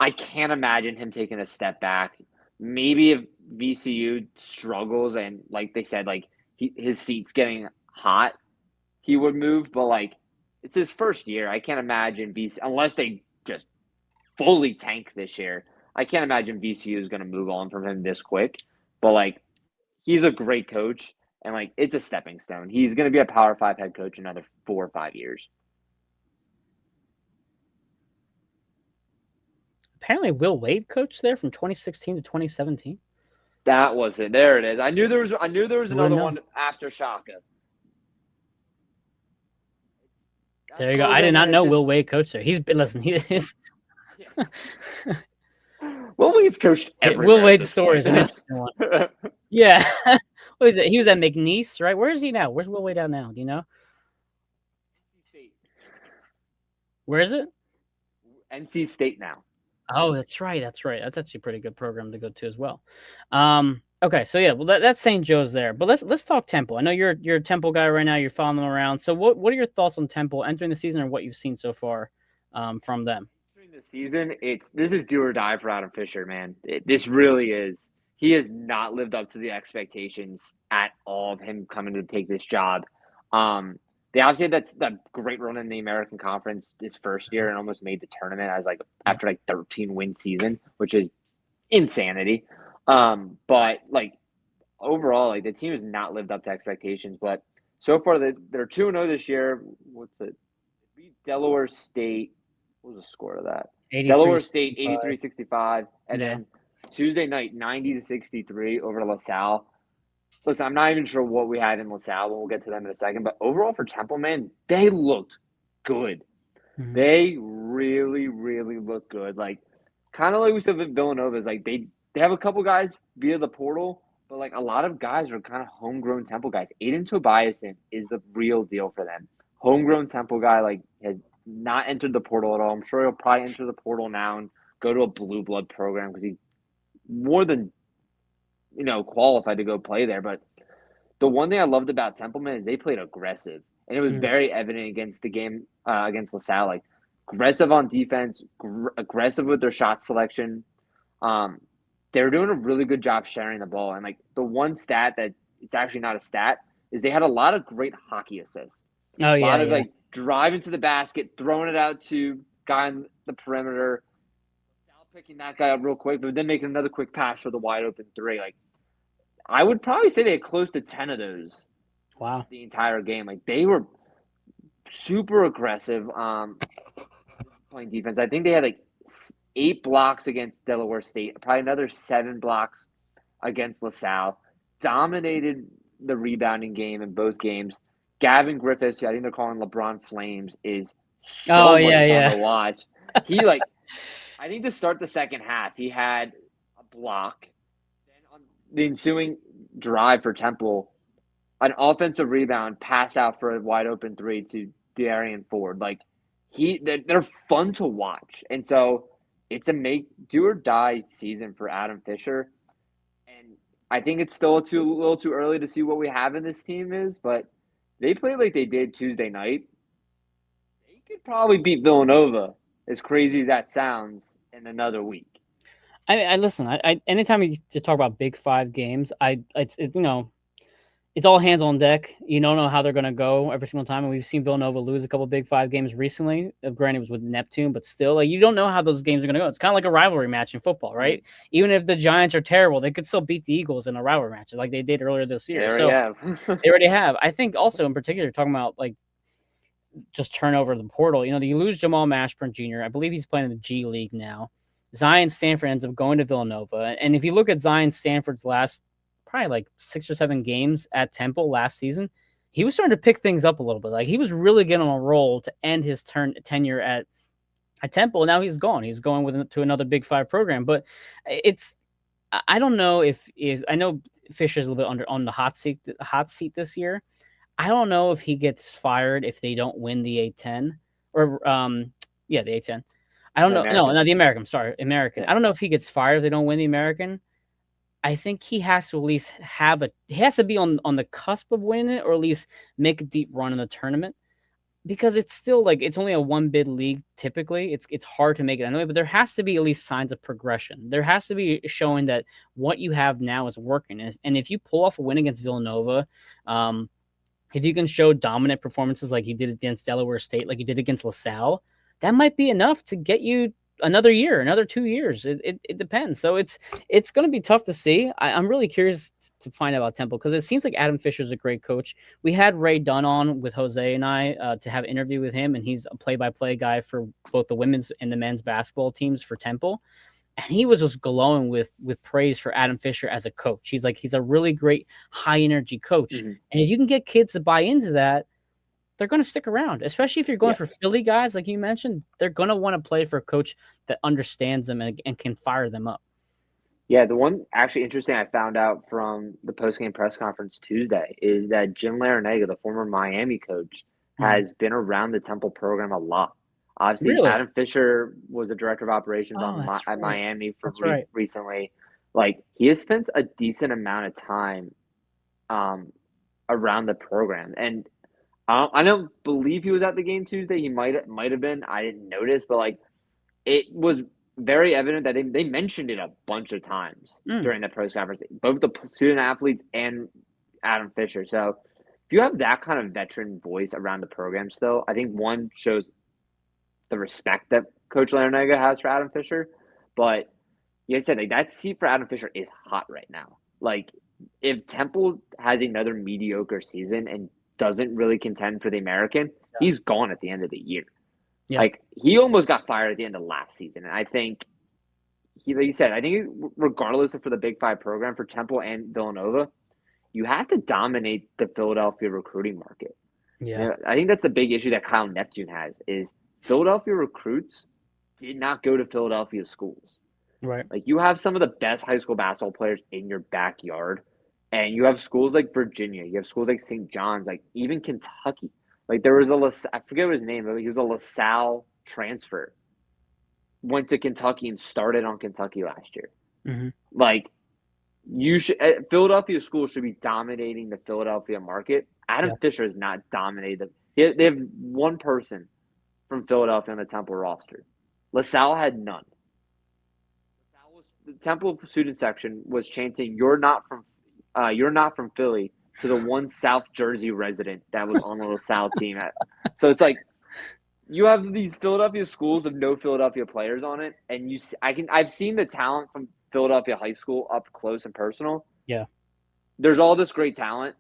I can't imagine him taking a step back. Maybe if VCU struggles and like they said, like his seat's getting hot, he would move. But like it's his first year. I can't imagine VC unless they just fully tank this year. I can't imagine VCU is going to move on from him this quick. But like he's a great coach and like it's a stepping stone. He's going to be a Power Five head coach in another 4 or 5 years. Apparently, Will Wade coached there from 2016 to 2017. That was it. There it is. I knew there was Who would another know? one after Shaka. That There you go. I did program not has know just Will Wade coached there. He's been listen. He is. yeah. Well, he's coached Will everywhere at Wade's this story point. is an interesting one. Yeah. What is it? He was at McNeese, right? Where is he now? Where's Will Wade out now? Do you know? NC State. Where is it? NC State now. Oh, that's right. That's right. That's actually a pretty good program to go to as well. Okay, so yeah, well that's St. Joe's there. But let's talk Temple. I know you're a Temple guy right now. You're following them around. So what are your thoughts on Temple entering the season and what you've seen so far from them? During the season, this is do or die for Adam Fisher, man. This really is. He has not lived up to the expectations at all of him coming to take this job. They obviously had that great run in the American Conference this first year and almost made the tournament as like Yep. after like 13 win season, which is insanity. But like overall, like the team has not lived up to expectations. But So far, they're 2-0 this year. What's it? They beat Delaware State. What was the score of that? 83 Delaware State 65. 83-65, and Yeah. then Tuesday night 90-63 over LaSalle. Listen, I'm not even sure what we had in LaSalle. We'll get to them in a second. But overall for Temple, man, they looked good. Mhm. They really, really look good. Like, kind of like we said with Villanova, is like they have a couple guys via the portal, but like a lot of guys are kind of homegrown Temple guys. Aiden Tobiasen is the real deal for them. Homegrown Temple guy, like has not entered the portal at all. I'm sure he'll probably enter the portal now and go to a blue blood program because he's more than qualified to go play there. But the one thing I loved about Templeman is they played aggressive, and it was Mhm. very evident against the game against LaSalle. Like aggressive on defense, aggressive with their shot selection. Um, they were doing a really good job sharing the ball, and like the one stat that it's actually not a stat is they had a lot of great hockey assists. Oh, A lot yeah, of yeah. like driving to the basket, throwing it out to guy on the perimeter, Sal picking that guy up real quick, but then making another quick pass for the wide open three. Like I would probably say they had close to 10 of those Wow. the entire game. Like they were super aggressive playing defense. I think they had like 8 blocks against Delaware State, probably another 7 blocks against LaSalle. Dominated the rebounding game in both games. Gavin Griffiths, who I think they're calling LeBron Flames, is Oh, so yeah, much fun yeah. to watch. He like I think to start the second half, he had a block. Then on the ensuing drive for Temple, an offensive rebound, pass out for a wide open three to Darian Ford. Like they're fun to watch, and so it's a make do or die season for Adam Fisher. And I think it's still a little too early to see what we have in this team is, but they played like they did Tuesday night. They could probably beat Villanova, as crazy as that sounds, in another week. I listen. Anytime you talk about Big Five games, it's all hands on deck. You don't know how they're going to go every single time, and we've seen Villanova lose a couple Big Five games recently. Granted, it was with Neptune, but still, like you don't know how those games are going to go. It's kind of like a rivalry match in football, Mm-hmm. right? Even if the Giants are terrible, they could still beat the Eagles in a rivalry match, like they did earlier this They year. already So have. they already have. I think also in particular talking about like just turnover the portal. You lose Jamal Mashburn Jr. I believe he's playing in the G League now. Zion Stanford ends up going to Villanova, and if you look at Zion Stanford's last probably like 6 or 7 games at Temple last season, he was starting to pick things up a little bit. Like he was really getting on a roll to end his tenure at Temple. Now he's gone. He's going to another Big Five program. But it's I don't know if I know Fisher's a little bit under on the hot seat this year. I don't know if he gets fired if they don't win the A10 or yeah, the A10. I don't The know. No, American. not the American. Sorry, American. Yeah. I don't know if he gets fired if they don't win the American. I think he has to at least he has to be on the cusp of winning it or at least make a deep run in the tournament because it's still like it's only a one bid league typically. It's hard to make it anyway, but there has to be at least signs of progression. There has to be showing that what you have now is working. And if you pull off a win against Villanova, if you can show dominant performances like you did against Delaware State, like you did against LaSalle, that might be enough to get you another year, another 2 years. It depends. So it's going to be tough to see. I'm really curious to find out about Temple because it seems like Adam Fisher's a great coach. We had Ray Dunn on with Jose and I to have an interview with him, and he's a play-by-play guy for both the women's and the men's basketball teams for Temple, and he was just glowing with praise for Adam Fisher as a coach. He's like he's a really great high energy coach, Mm-hmm. and if you can get kids to buy into that, they're going to stick around. Especially if you're going Yeah. for Philly guys, like you mentioned, they're going to want to play for a coach that understands them and can fire them up. Yeah, the one actually interesting I found out from the post-game press conference Tuesday is that Jim Larinaga, the former Miami coach, Mhm. has been around the Temple program a lot. Obviously, Really? Adam Fisher was the director of operations Oh, that's at right. Miami for That's right. recently. Like he has spent a decent amount of time um, around the program, and I don't believe he was at the game Tuesday. He might have been. I didn't notice, but like it was very evident that they mentioned it a bunch of times Mm. during the press conference, both the student athletes and Adam Fisher. So if you have that kind of veteran voice around the program still, I think one shows the respect that Coach Larinaga has for Adam Fisher. But like I said, like that seat for Adam Fisher is hot right now. Like if Temple has another mediocre season and doesn't really contend for the American, he's gone at the end of the year. Yeah. Like, he almost got fired at the end of last season. And I think like you said, I think regardless of for the Big Five program for Temple and Villanova, you have to dominate the Philadelphia recruiting market. Yeah. You know, I think that's the big issue that Kyle Neptune has is Philadelphia recruits did not go to Philadelphia schools. Right. Like, you have some of the best high school basketball players in your backyard, and you have schools like Virginia, you have schools like St. John's, like even Kentucky. Like, there was I forget what his name, but he was a LaSalle transfer, went to Kentucky and started on Kentucky last year. Mm-hmm. Like, Philadelphia schools should be dominating the Philadelphia market. Adam Yeah. Fisher has not dominated them. They have one person from Philadelphia on the Temple roster. LaSalle had none. The Temple student section was chanting, you're not from Philly," to the one South Jersey resident that was on the LaSalle team. So it's like you have these Philadelphia schools with no Philadelphia players on it, and I've seen the talent from Philadelphia high school up close and personal. Yeah. There's all this great talent.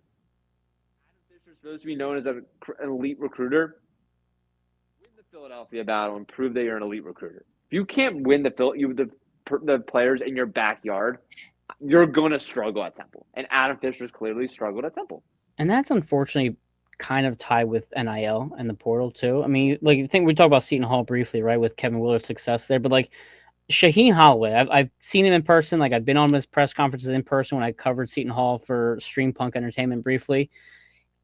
Adam Fisher's supposed to be known as an elite recruiter. Win the Philadelphia battle and prove that you're an elite recruiter. If you can't win the players in your backyard, you're going to struggle at Temple. And Adam Fisher's clearly struggled at Temple. And that's unfortunately kind of tied with NIL and the portal too. I mean, like I think we talked about Seton Hall briefly, right, with Kevin Willard's success there, but like Shaheen Holloway, I've seen him in person. Like I've been on his press conferences in person when I covered Seton Hall for Stream Punk Entertainment briefly.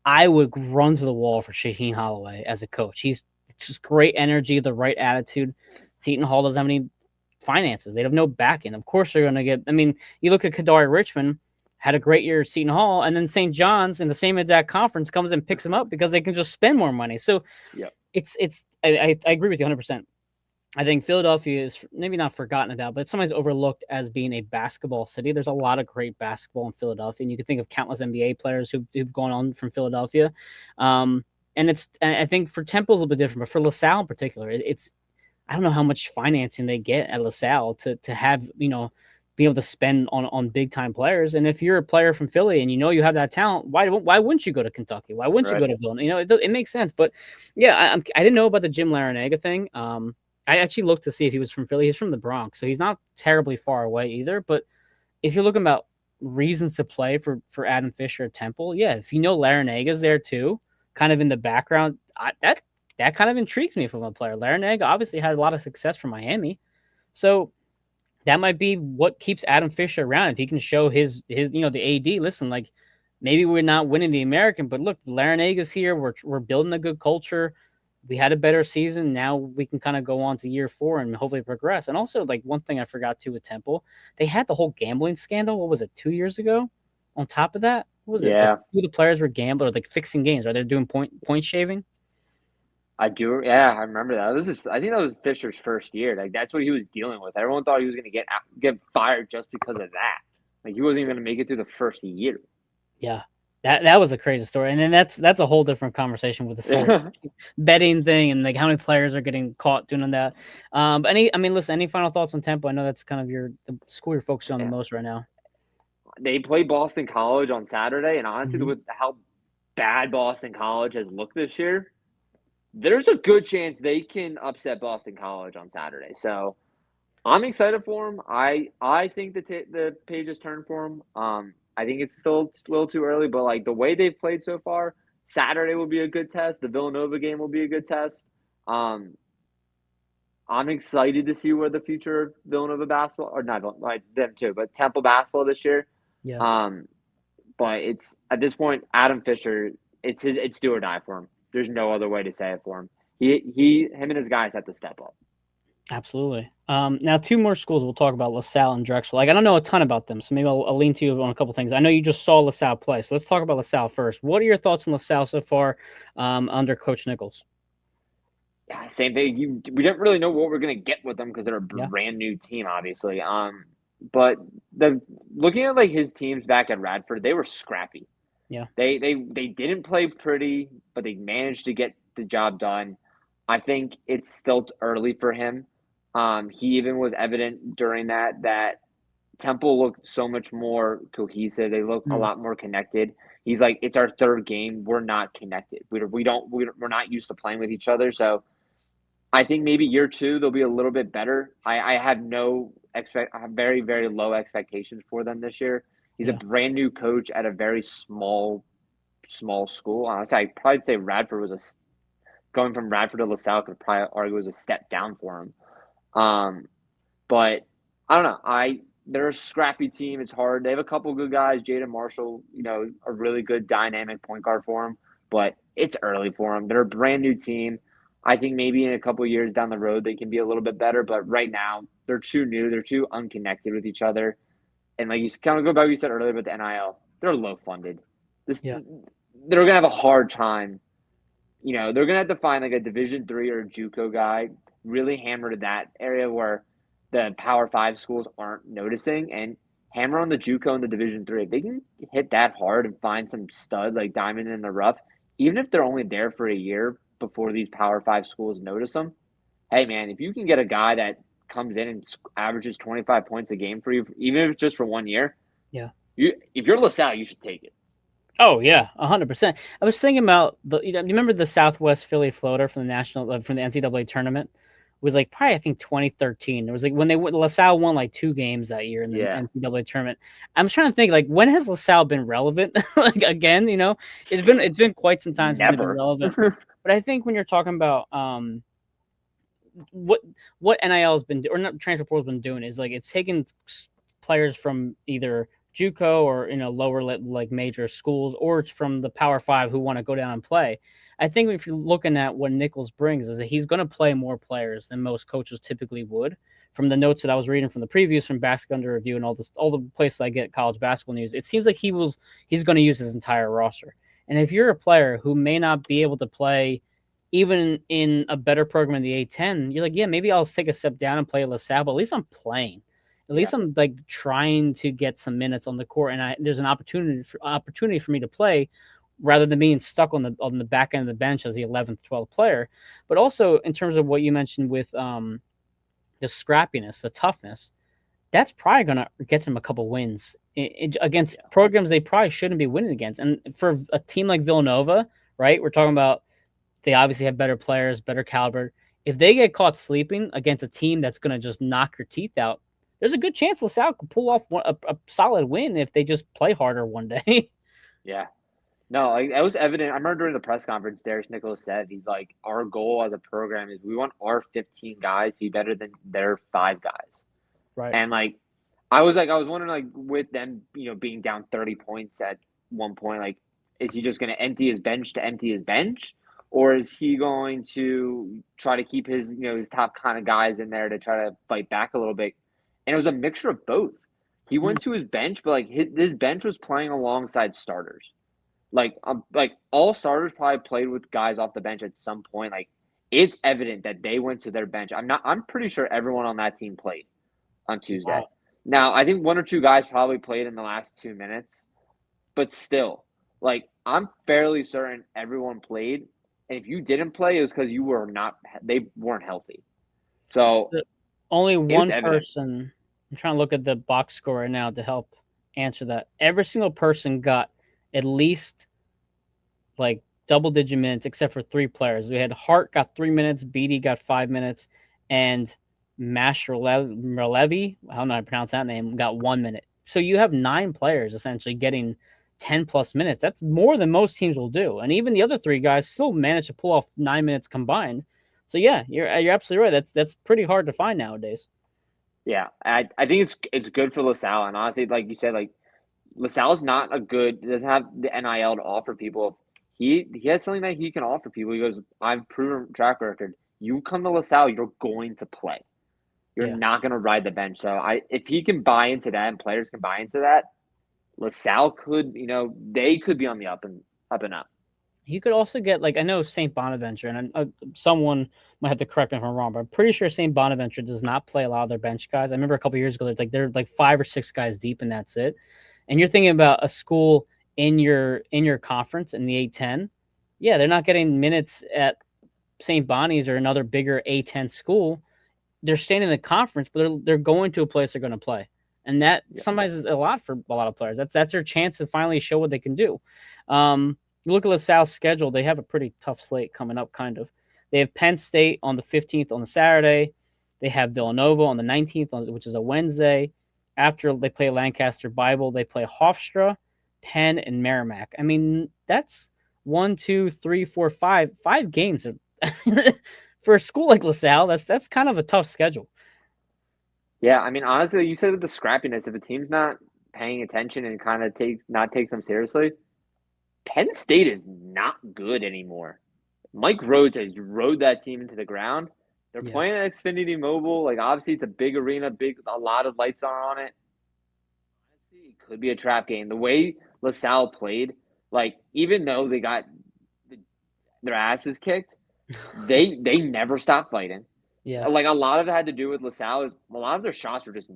I would run to the wall for Shaheen Holloway as a coach. He's just great energy, the right attitude. Seton Hall doesn't have any finances. They have no backing. Of course, they're going to get. I mean, you look at Kadari Richmond, had a great year at Seton Hall, and then St. John's in the same exact conference comes and picks him up because they can just spend more money. So, Yep. I agree with you 100%. I think Philadelphia is maybe not forgotten about, but it's sometimes overlooked as being a basketball city. There's a lot of great basketball in Philadelphia, and you can think of countless NBA players who've gone on from Philadelphia. And I think for Temple it's a little bit different, but for LaSalle in particular, it's I don't know how much financing they get at LaSalle to have be able to spend on big time players. And if you're a player from Philly and you have that talent, why wouldn't you go to Kentucky? Why wouldn't you Right. go to Villanova? It makes sense. But yeah, I didn't know about the Jim Larinaga thing. I actually looked to see if he was from Philly. He's from the Bronx, so he's not terribly far away either. But if you're looking about reasons to play for Adam Fisher at Temple, yeah, if Larinaga's there too, kind of in the background, that kind of intrigues me from a player. Larinaga obviously had a lot of success for Miami, so that might be what keeps Adam Fisher around. If he can show his the AD, listen, like maybe we're not winning the American, but look, Larinaga's here. We're building a good culture. We had a better season. Now we can kind of go on to year 4 and hopefully progress. And also, like one thing I forgot too with Temple, they had the whole gambling scandal. What was it, 2 years ago? On top of that, what was it? Like Yeah. who the players were gambling or like fixing games? Are they doing point shaving? I do. Yeah, I remember that. I think that was Fisher's first year. Like, that's what he was dealing with. Everyone thought he was going to get fired just because of that. Like, he wasn't even going to make it through the first year. Yeah. That was a crazy story. And then that's a whole different conversation with the whole betting thing and like how many players are getting caught doing that. But listen, any final thoughts on Temple? I know that's kind of the school you're focusing on the most right now. They play Boston College on Saturday, and honestly, Mhm. with how bad Boston College has looked this year, there's a good chance they can upset Boston College on Saturday. So I'm excited for them. I think the page has turned for them. I think it's still a little too early, but like the way they've played so far, Saturday will be a good test. The Villanova game will be a good test. Um, I'm excited to see where the future of Villanova basketball, or not like them too, but Temple basketball this year. Yeah. Um, but it's at this point, Adam Fisher, it's do or die for him. There's no other way to say it for him. Him and his guys have to step up. Absolutely. Now, 2 more schools we'll talk about, LaSalle and Drexel. Like, I don't know a ton about them, so maybe I'll lean to you on a couple things. I know you just saw LaSalle play, so let's talk about LaSalle first. What are your thoughts on LaSalle so far under Coach Nichols? Yeah, same thing. We didn't really know what we're gonna get with them because they're a Yeah. brand new team, obviously. But looking at like his teams back at Radford, they were scrappy. Yeah. They didn't play pretty, but they managed to get the job done. I think it's still early for him. He even was evident during that Temple looked so much more cohesive. They look a Mm, lot more connected. He's like, it's our third game. We're not connected. We're not used to playing with each other. So I think maybe year two they'll be a little bit better. I have I have very very low expectations for them this year. He's a yeah, brand new coach at a very small school. Honestly, I'd probably say Radford was going from Radford to LaSalle could probably argue was a step down for him. Um, but I don't know. They're a scrappy team. It's hard. They have a couple good guys. Jaden Marshall, a really good dynamic point guard for them. But it's early for them. They're a brand new team. I think maybe in a couple years down the road they can be a little bit better. But right now they're too new. They're too unconnected with each other. And like you kind of go back what you said earlier about the NIL, they're low funded. This yeah, they're gonna have a hard time. They're gonna have to find like a Division 3 or a JUCO guy, really hammer to that area where the Power 5 schools aren't noticing, and hammer on the JUCO and the Division 3. If they can hit that hard and find some stud like diamond in the rough, even if they're only there for a year before these Power 5 schools notice them. Hey man, if you can get a guy that comes in and averages 25 points a game for you, even if it's just for 1 year, yeah. if you're LaSalle, you should take it. Oh yeah, 100%. I was thinking about you remember the Southwest Philly floater from the NCAA tournament? It was like probably I think 2013. It was like when LaSalle won like 2 games that year in the Yeah, NCAA tournament. I'm trying to think like when has LaSalle been relevant? Like again, it's been quite some time since they've been never. relevant. But I think when you're talking about what what NIL has been or not transfer portal has been doing is like it's taking players from either JUCO or lower like major schools, or it's from the Power 5 who want to go down and play. I think if you're looking at what Nichols brings is that he's going to play more players than most coaches typically would. From the notes that I was reading from the previews from Basketball Under Review and all the places I get college basketball news, it seems like he's going to use his entire roster. And if you're a player who may not be able to play even in a better program in the A10, you're like, yeah, maybe I'll take a step down and play LaSalle, but at least I'm playing. At Yeah. least I'm like trying to get some minutes on the court, and there's an opportunity for me to play, rather than being stuck on the back end of the bench as the 11th, 12th player. But also in terms of what you mentioned with the scrappiness, the toughness, that's probably going to get them a couple wins against Yeah. programs they probably shouldn't be winning against. And for a team like Villanova, right? We're talking about they obviously have better players, better caliber. If they get caught sleeping against a team that's going to just knock your teeth out, there's a good chance LaSalle could pull off a solid win if they just play harder one day. Yeah. No, like that was evident. I remember during the press conference, Darius Nichols said, he's like, our goal as a program is we want our 15 guys to be better than their 5 guys. Right. And like, I was wondering, like, with them, being down 30 points at one point, like, is he just going to empty his bench to empty his bench? Or is he going to try to keep his top kind of guys in there to try to fight back a little bit? And it was a mixture of both. He Mm. went to his bench, but like his bench was playing alongside starters. Like all starters probably played with guys off the bench at some point. Like it's evident that they went to their bench. I'm pretty sure everyone on that team played on Tuesday. Wow. Now, I think one or two guys probably played in the last 2 minutes, but still, like I'm fairly certain everyone played. And if you didn't play, it was because they weren't healthy. So Only it was one evident. person. I'm trying to look at the box score right now to help answer that. Every single person got at least like double digit minutes, except for 3 players. We had Hart got 3 minutes, Beatty got 5 minutes, and Merlevi, I don't know how to pronounce that name, got 1 minute. So you have 9 players essentially getting 10 plus minutes. That's more than most teams will do. And even the other 3 guys still managed to pull off 9 minutes combined. So yeah, you're absolutely right. That's pretty hard to find nowadays. Yeah, I think it's good for LaSalle, and honestly, like you said, like LaSalle's not a good doesn't have the NIL to offer people. He has something that he can offer people. He goes, I've proven track record. You come to LaSalle, you're going to play. You're Yeah. not going to ride the bench. So if he can buy into that and players can buy into that, LaSalle could, they could be on the up and up. You could also get like I know Saint Bonaventure, and someone might have to correct me if I'm wrong, but I'm pretty sure Saint Bonaventure does not play a lot of their bench guys. I remember a couple years ago, they're like 5 or 6 guys deep, and that's it. And you're thinking about a school in your conference in the A10. Yeah, they're not getting minutes at St. Bonnie's or another bigger A10 school. They're staying in the conference, but they're going to a place they're going to play, and that Yeah. sometimes is a lot for a lot of players. That's their chance to finally show what they can do. You look at LaSalle's schedule; they have a pretty tough slate coming up. Kind of, they have Penn State on the 15th on the Saturday. They have Villanova on the 19th, which is a Wednesday. After they play Lancaster Bible, they play Hofstra, Penn, and Merrimack. I mean, that's one, two, three, four, five games for a school like LaSalle. That's kind of a tough schedule. Yeah, I mean, honestly, you said with the scrappiness, if a team's not paying attention and kind of takes them seriously, Penn State is not good anymore. Mike Rhodes has rode that team into the ground. They're Yeah, playing at Xfinity Mobile. Like obviously, it's a big arena, a lot of lights are on it. Honestly, it could be a trap game. The way LaSalle played, like even though they got their asses kicked, they never stopped fighting. yeah, Like a lot of it had to do with LaSalle. Is a lot of their shots were just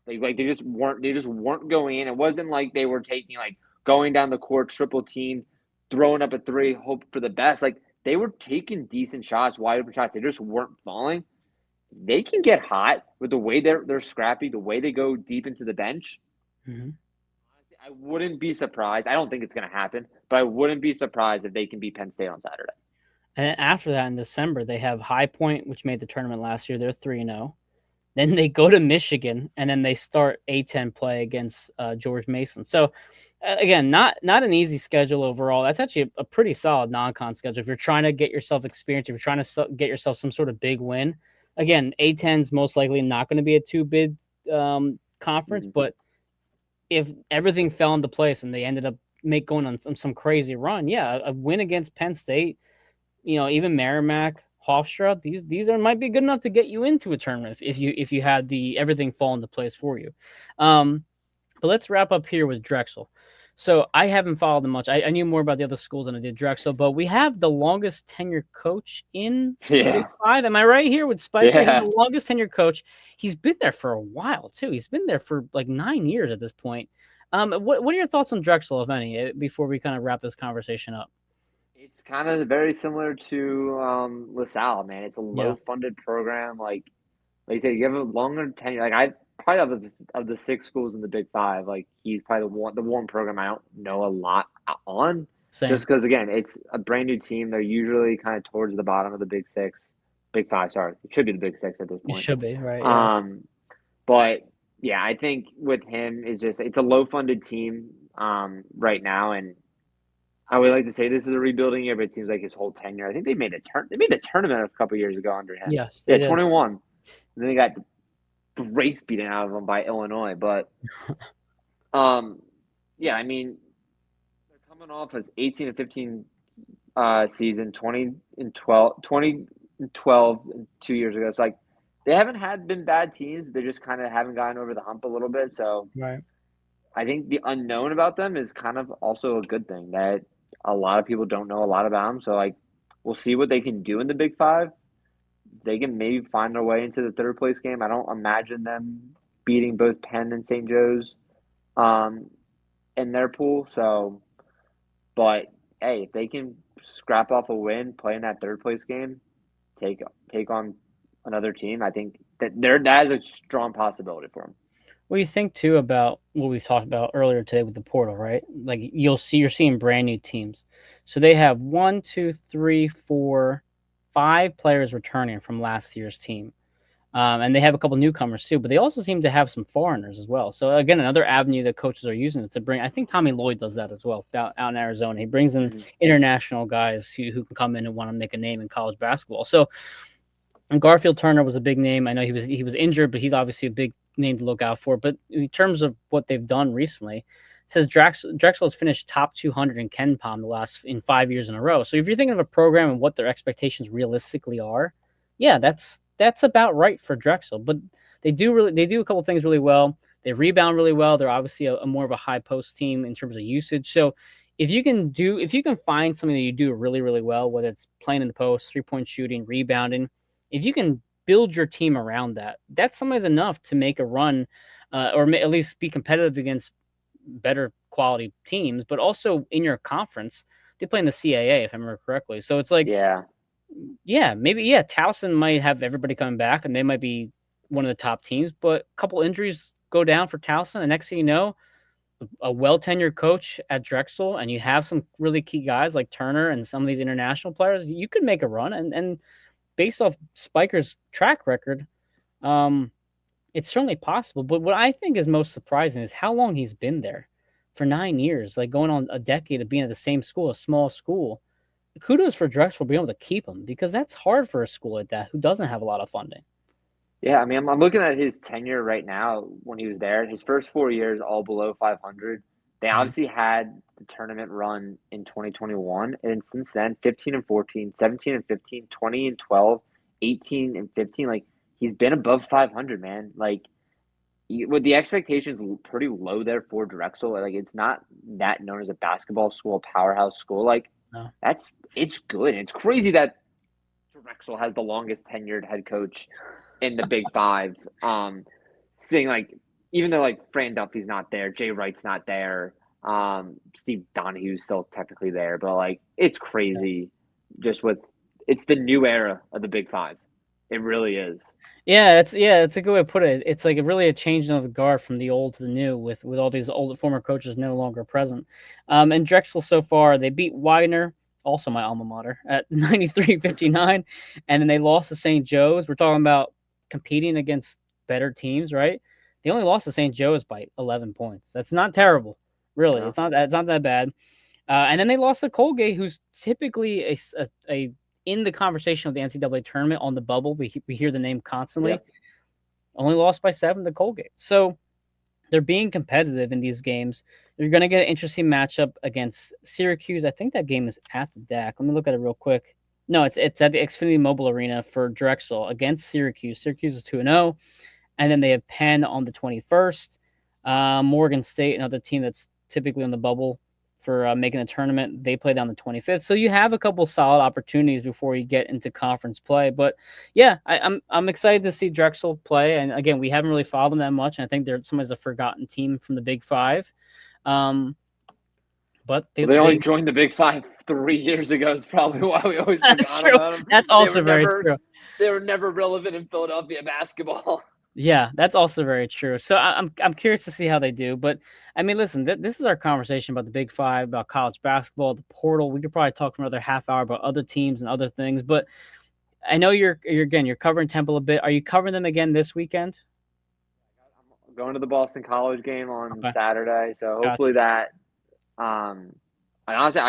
they just weren't going in. It wasn't like they were taking like going down the court, triple team, throwing up a three, hope for the best. Like they were taking decent shots, wide open shots. They just weren't falling. They can get hot with the way they're scrappy, the way they go deep into the bench. hmm Honestly, I wouldn't be surprised. I don't think it's going to happen, but I wouldn't be surprised if they can beat Penn State on Saturday. And then after that in December, they have High Point, which made the tournament last year. They're 3-0. Then they go to Michigan, and then they start A10 play against George Mason. So again, not an easy schedule overall. That's actually a pretty solid non-con schedule if you're trying to get yourself experience. If you're trying to get yourself some sort of big win. Again, A10's most likely not going to be a two bid conference, Mm-hmm. but if everything fell into place and they ended up going on some crazy run, yeah, a win against Penn State, even Merrimack, Hofstra, these are might be good enough to get you into a tournament if you had the everything fall into place for you. Um, but let's wrap up here with Drexel. So I haven't followed them much. I knew more about the other schools than I did Drexel, but we have the longest tenure coach in the Big Yeah, Five. Am I right here with Spiker? He's yeah. the longest tenure coach. He's been there for a while too. He's been there for like 9 years at this point. What are your thoughts on Drexel, if any, before we kind of wrap this conversation up? It's kind of very similar to LaSalle, man. It's a Yeah, low-funded program. Like you said, you have a longer tenure. Like I probably of the six schools in the Big Five, like he's probably the one program I don't know a lot on, just same. because again, it's a brand new team. They're usually kind of towards the bottom of the Big Six, Big Five. Sorry, it should be the Big Six at this It point. should be right. Yeah. Um, but yeah, I think with him is just it's a low-funded team right now, and I would like to say this is a rebuilding year, but it seems like his whole tenure. I think they made the tournament a couple years ago under him. Yes, they Yeah, did. 21. And then they got the brakes beaten out of them by Illinois. But um yeah, I mean they're coming off as 18 and 15 season, 20 and 12, 20 and 12 2 years ago. It's like they haven't had been bad teams. They just kind of haven't gotten over the hump a little bit. So Right. I think the unknown about them is kind of also a good thing that a lot of people don't know a lot about them. So like we'll see what they can do in the Big Five. They can maybe find their way into the third place game. I don't imagine them beating both Penn and St. Joe's um, in their pool. So, but hey, if they can scrap off a win, play in that third place game, take take on another team, I think that is a strong possibility for them. What do you think too about what we talked about earlier today with the portal, right? Like you're seeing brand new teams. So they have one, two, three, four, five players returning from last year's team. And they have a couple newcomers too, but they also seem to have some foreigners as well. So again, another avenue that coaches are using is to bring. I think Tommy Lloyd does that as well out in Arizona. He brings in Mm-hmm. international guys who can come in and want to make a name in college basketball. So and Garfield Turner was a big name. I know he was injured, but he's obviously a big name to look out for. But in terms of what they've done recently, it says Drexel has finished top 200 in Ken Palm the last in 5 years in a row. So if you're thinking of a program and what their expectations realistically are, yeah, that's about right for Drexel. But they do a couple things really well. They rebound really well. They're obviously a more of a high post team in terms of usage. So if you can find something that you do really really well, whether it's playing in the post, 3-point shooting, rebounding, if you can build your team around that, that's sometimes enough to make a run, at least be competitive against better quality teams. But also in your conference, they play in the CAA if I remember correctly. So it's like, Yeah, yeah, maybe yeah, Towson might have everybody coming back, and they might be one of the top teams, but a couple injuries go down for Towson, and next thing you know, a well tenured coach at Drexel, and you have some really key guys like Turner and some of these international players, you could make a run. And based off Spiker's track record, um, it's certainly possible. But what I think is most surprising is how long he's been there for 9 years, like going on a decade of being at the same school, a small school. Kudos for Drexel being able to keep him because that's hard for a school like that who doesn't have a lot of funding. Yeah, I mean, I'm looking at his tenure right now when he was there. His first 4 years, all below 500. They Mhm. obviously had the tournament run in 2021, and since then, 15 and 14, 17 and 15, 20 and 12, 18 and 15. Like he's been above 500, man. Like with the expectations pretty low there for Drexel. Like it's not that known as a basketball school, powerhouse school. Like No. it's good. It's crazy that Drexel has the longest tenured head coach in the Big Five. Seeing like even though like Fran Duffy's not there, Jay Wright's not there, Steve Donahue's still technically there, but like it's crazy. Just with it's the new era of the Big Five. It really is. It's a good way to put it. It's like really a changing of the guard from the old to the new, with all these old former coaches no longer present. And Drexel so far they beat Widener, also my alma mater, at 93-59, and then they lost to St. Joe's. We're talking about competing against better teams, right? They only lost to St. Joe's by 11 points. That's not terrible, really. No. It's not that bad. And then they lost to Colgate, who's typically a in the conversation of the NCAA tournament on the bubble. We hear the name constantly. Yep. Only lost by 7 to Colgate. So they're being competitive in these games. You're going to get an interesting matchup against Syracuse. I think that game is at the DAC. Let me look at it real quick. No, it's at the Xfinity Mobile Arena for Drexel against Syracuse. Syracuse is 2-0. And then they have Penn on the 21st. Morgan State, another team that's typically on the bubble for making the tournament. They play down the 25th. So you have a couple solid opportunities before you get into conference play. But yeah, I'm excited to see Drexel play. And again, we haven't really followed them that much. And I think they're sometimes a forgotten team from the Big Five. Um, but Well, they only joined the Big Five 3 years ago. It's probably why we always that's forgot true. about them. That's also very true. They were never relevant in Philadelphia basketball. Yeah, that's also very true. So I'm curious to see how they do. But I mean, listen, this is our conversation about the Big Five, about college basketball, the portal. We could probably talk for another half hour about other teams and other things. But I know you're covering Temple a bit. Are you covering them again this weekend? I'm going to the Boston College game on Okay, Saturday, so hopefully gotcha. that. I honestly,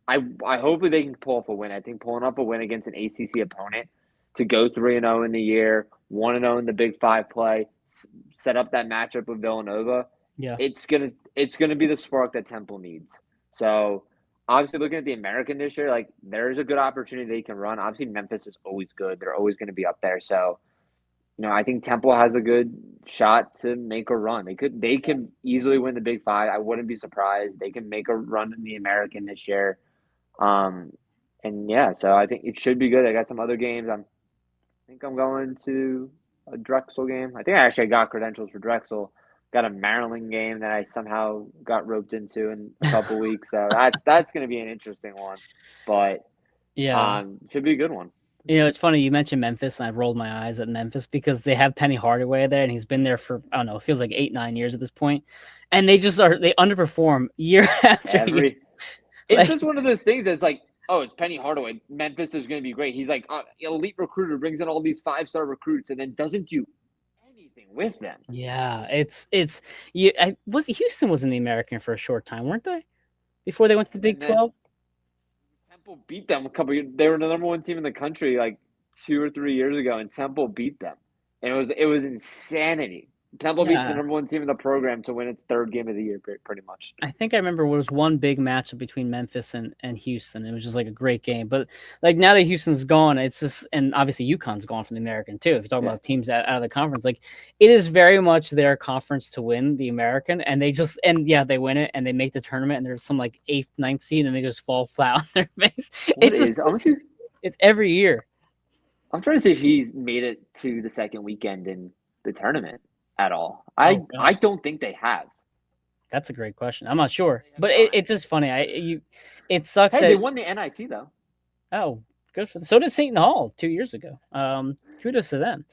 I hopefully they can pull off a win. I think pulling up a win against an ACC opponent to go 3-0 in the year, 1-0 in the Big Five play, set up that matchup with Villanova. Yeah, It's gonna be the spark that Temple needs. So obviously, looking at the American this year, like there's a good opportunity they can run. Obviously, Memphis is always good; they're always going to be up there. So I think Temple has a good shot to make a run. They can easily win the Big Five. I wouldn't be surprised. They can make a run in the American this year. Um, and yeah, so I think it should be good. I got some other games. I think I'm going to a Drexel game. I think I got credentials for Drexel. Got a Maryland game that I somehow got roped into in a couple weeks. So that's going to be an interesting one, but yeah. should be a good one. It's funny you mentioned Memphis, and I rolled my eyes at Memphis because they have Penny Hardaway there, and he's been there for I don't know, it feels like 8-9 years at this point, and they underperform year after year. Every It's Like, just one of those things that's like, oh, it's Penny Hardaway. Memphis is going to be great. He's like elite recruiter, brings in all these 5-star recruits, and then doesn't do anything with them. yeah, it's you. Houston was in the American for a short time, weren't they? Before they went to the Big And then 12. Temple beat them a couple years. They were the number one team in the country like 2 or 3 years ago, and Temple beat them, and it was insanity. Temple beats the Yeah, number one team in the program to win its third game of the year, pretty much. I think I remember it was one big matchup between Memphis and Houston. It was just like a great game. But like now that Houston's gone, it's just and obviously UConn's gone from the American too. If you're talking Yeah, about teams out of the conference, like it is very much their conference to win the American, and they win it and they make the tournament and there's some like eighth, ninth seed and they just fall flat on their face. what It's just is? it's every year. I'm trying to see if he's made it to the second weekend in the tournament at all. I Oh I god. don't think they have. That's a great question. I'm not sure. They have But not. it's just funny. It sucks Hey, they that won the NIT though. oh, good for them. So did Seton Hall 2 years ago. Kudos to them.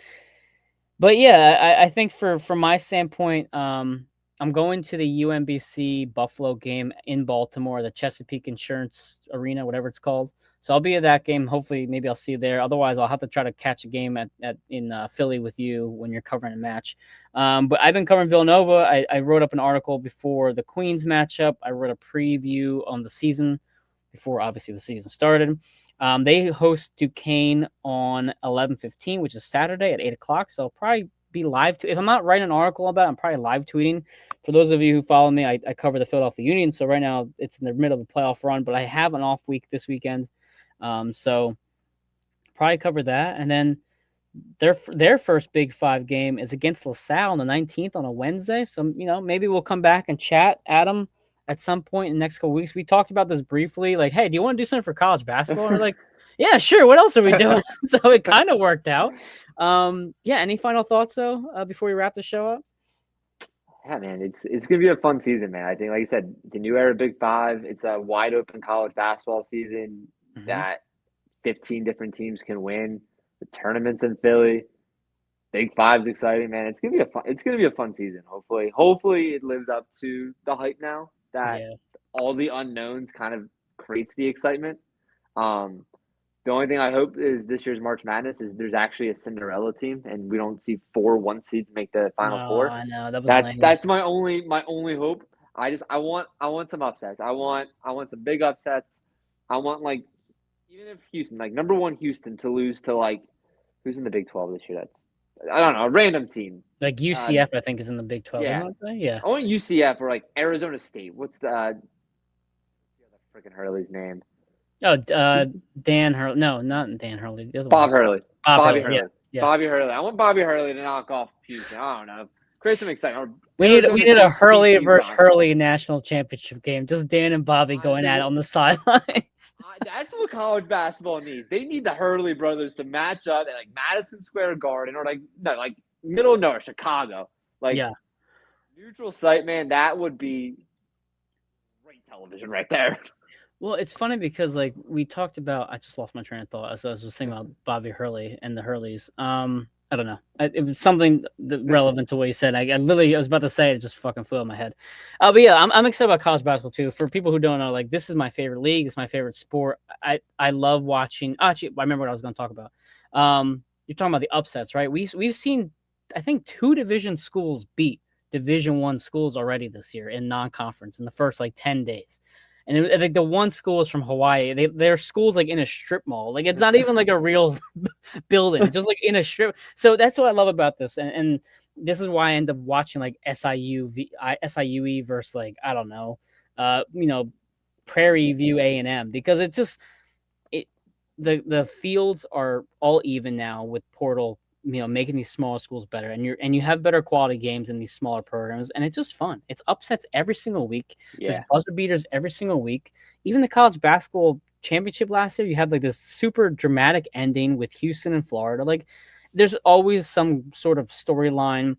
But yeah, I think from my standpoint, I'm going to the UMBC Buffalo game in Baltimore, the Chesapeake Insurance Arena, whatever it's called. So I'll be at that game. Hopefully, maybe I'll see you there. Otherwise, I'll have to try to catch a game at in Philly with you when you're covering a match. But I've been covering Villanova. I wrote up an article before the Queens matchup. I wrote a preview on the season before obviously the season started. They host Duquesne on 11:15, which is Saturday at 8 o'clock. So I'll probably be live to. If I'm not writing an article about it, I'm probably live tweeting. For those of you who follow me, I cover the Philadelphia Union. So right now it's in the middle of the playoff run, but I have an off week this weekend. So probably cover that, and then their first Big Five game is against LaSalle on the 19th on a Wednesday. So maybe we'll come back and chat, Adam, at some point in the next couple weeks. We talked about this briefly, like, hey, do you want to do something for college basketball? And we're like, yeah, sure. What else are we doing? So it kind of worked out. Yeah. Any final thoughts though before we wrap the show up? Yeah, man, it's gonna be a fun season, man. I think, like you said, the new era Big Five. It's a wide open college basketball season Mm-hmm. that 15 different teams can win. The tournaments in Philly, Big Five's exciting, man. It's gonna be a fun season. Hopefully it lives up to the hype now that Yeah. all the unknowns kind of creates the excitement. Um, the only thing I hope is this year's March Madness is there's actually a Cinderella team and we don't see 4 1 seeds make the No, Final Four. I know that was That's lame. that's my only hope. I want some upsets. I want some big upsets. I want, like, even if Houston, like, number one Houston, to lose to, like, who's in the Big 12 this year? That's, I don't know, a random team. Like Uh, UCF, I think is in the Big 12, isn't yeah, it? Yeah. I want UCF or, like, Arizona State. What's the freaking Hurley's name? Oh, Who's Dan Hurley. No, not Dan Hurley. The other one. Bob Hurley? Bob Bobby Hurley. Yeah. Hurley. Yeah. Bobby Hurley. I want Bobby Hurley to knock off Houston. I don't know. Create some excitement. We Or need we Arizona need a State beats Hurley versus UConn. Hurley national championship game. Just Dan and Bobby going Honestly, at it on the sidelines. that's what college basketball needs. They need the Hurley brothers to match up at, like, Madison Square Garden, or, like, no, like, middle of nowhere, Chicago. Like, Yeah. neutral site, man. That would be great television right there. Well, it's funny because like we talked about, I just lost my train of thought as I was just thinking about Bobby Hurley and the Hurleys. I don't know. It was something relevant to what you said. I literally I was about to say it, just fucking flew out of my head. But yeah, I'm excited about college basketball too. For people who don't know, like this is my favorite league. It's my favorite sport. I love watching. Actually, I remember what I was going to talk about. You're talking about the upsets, right? We've seen, I think, two division schools beat Division 1 schools already this year in non-conference in the first like 10 days. And like the one school is from Hawaii. Their school's like in a strip mall. Like it's not even like a real building. It's just like in a strip. So that's what I love about this. And this is why I end up watching like SIUE versus like I don't know, uh, you know, Prairie View A&M because it just it the fields are all even now with portal, making these smaller schools better, and you have better quality games in these smaller programs, and it's just fun. It's upsets every single week. There's Yeah. buzzer beaters every single week. Even the college basketball championship last year, you have like this super dramatic ending with Houston and Florida. Like there's always some sort of storyline.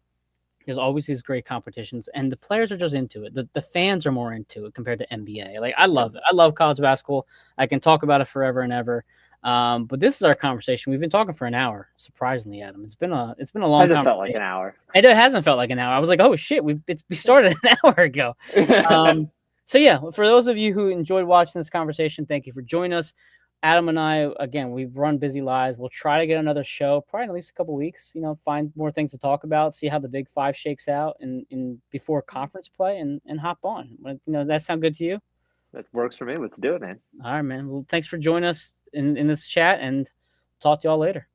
There's always these great competitions, and the players are just into it. The fans are more into it compared to NBA. Like I Yep. love it. I love college basketball. I can talk about it forever and ever. But this is our conversation. We've been talking for an hour. Surprisingly, Adam, it's been a long Hasn't felt like conversation. an hour. And it hasn't felt like an hour. I was like, oh shit, we started an hour ago. Um, so yeah, for those of you who enjoyed watching this conversation, thank you for joining us. Adam and I, again, we've run busy lives. We'll try to get another show, probably in at least a couple weeks. Find more things to talk about, see how the Big Five shakes out, in before conference play, and hop on. That sound good to you? That works for me. Let's do it, man. All right, man. Well, thanks for joining us in this chat, and talk to y'all later.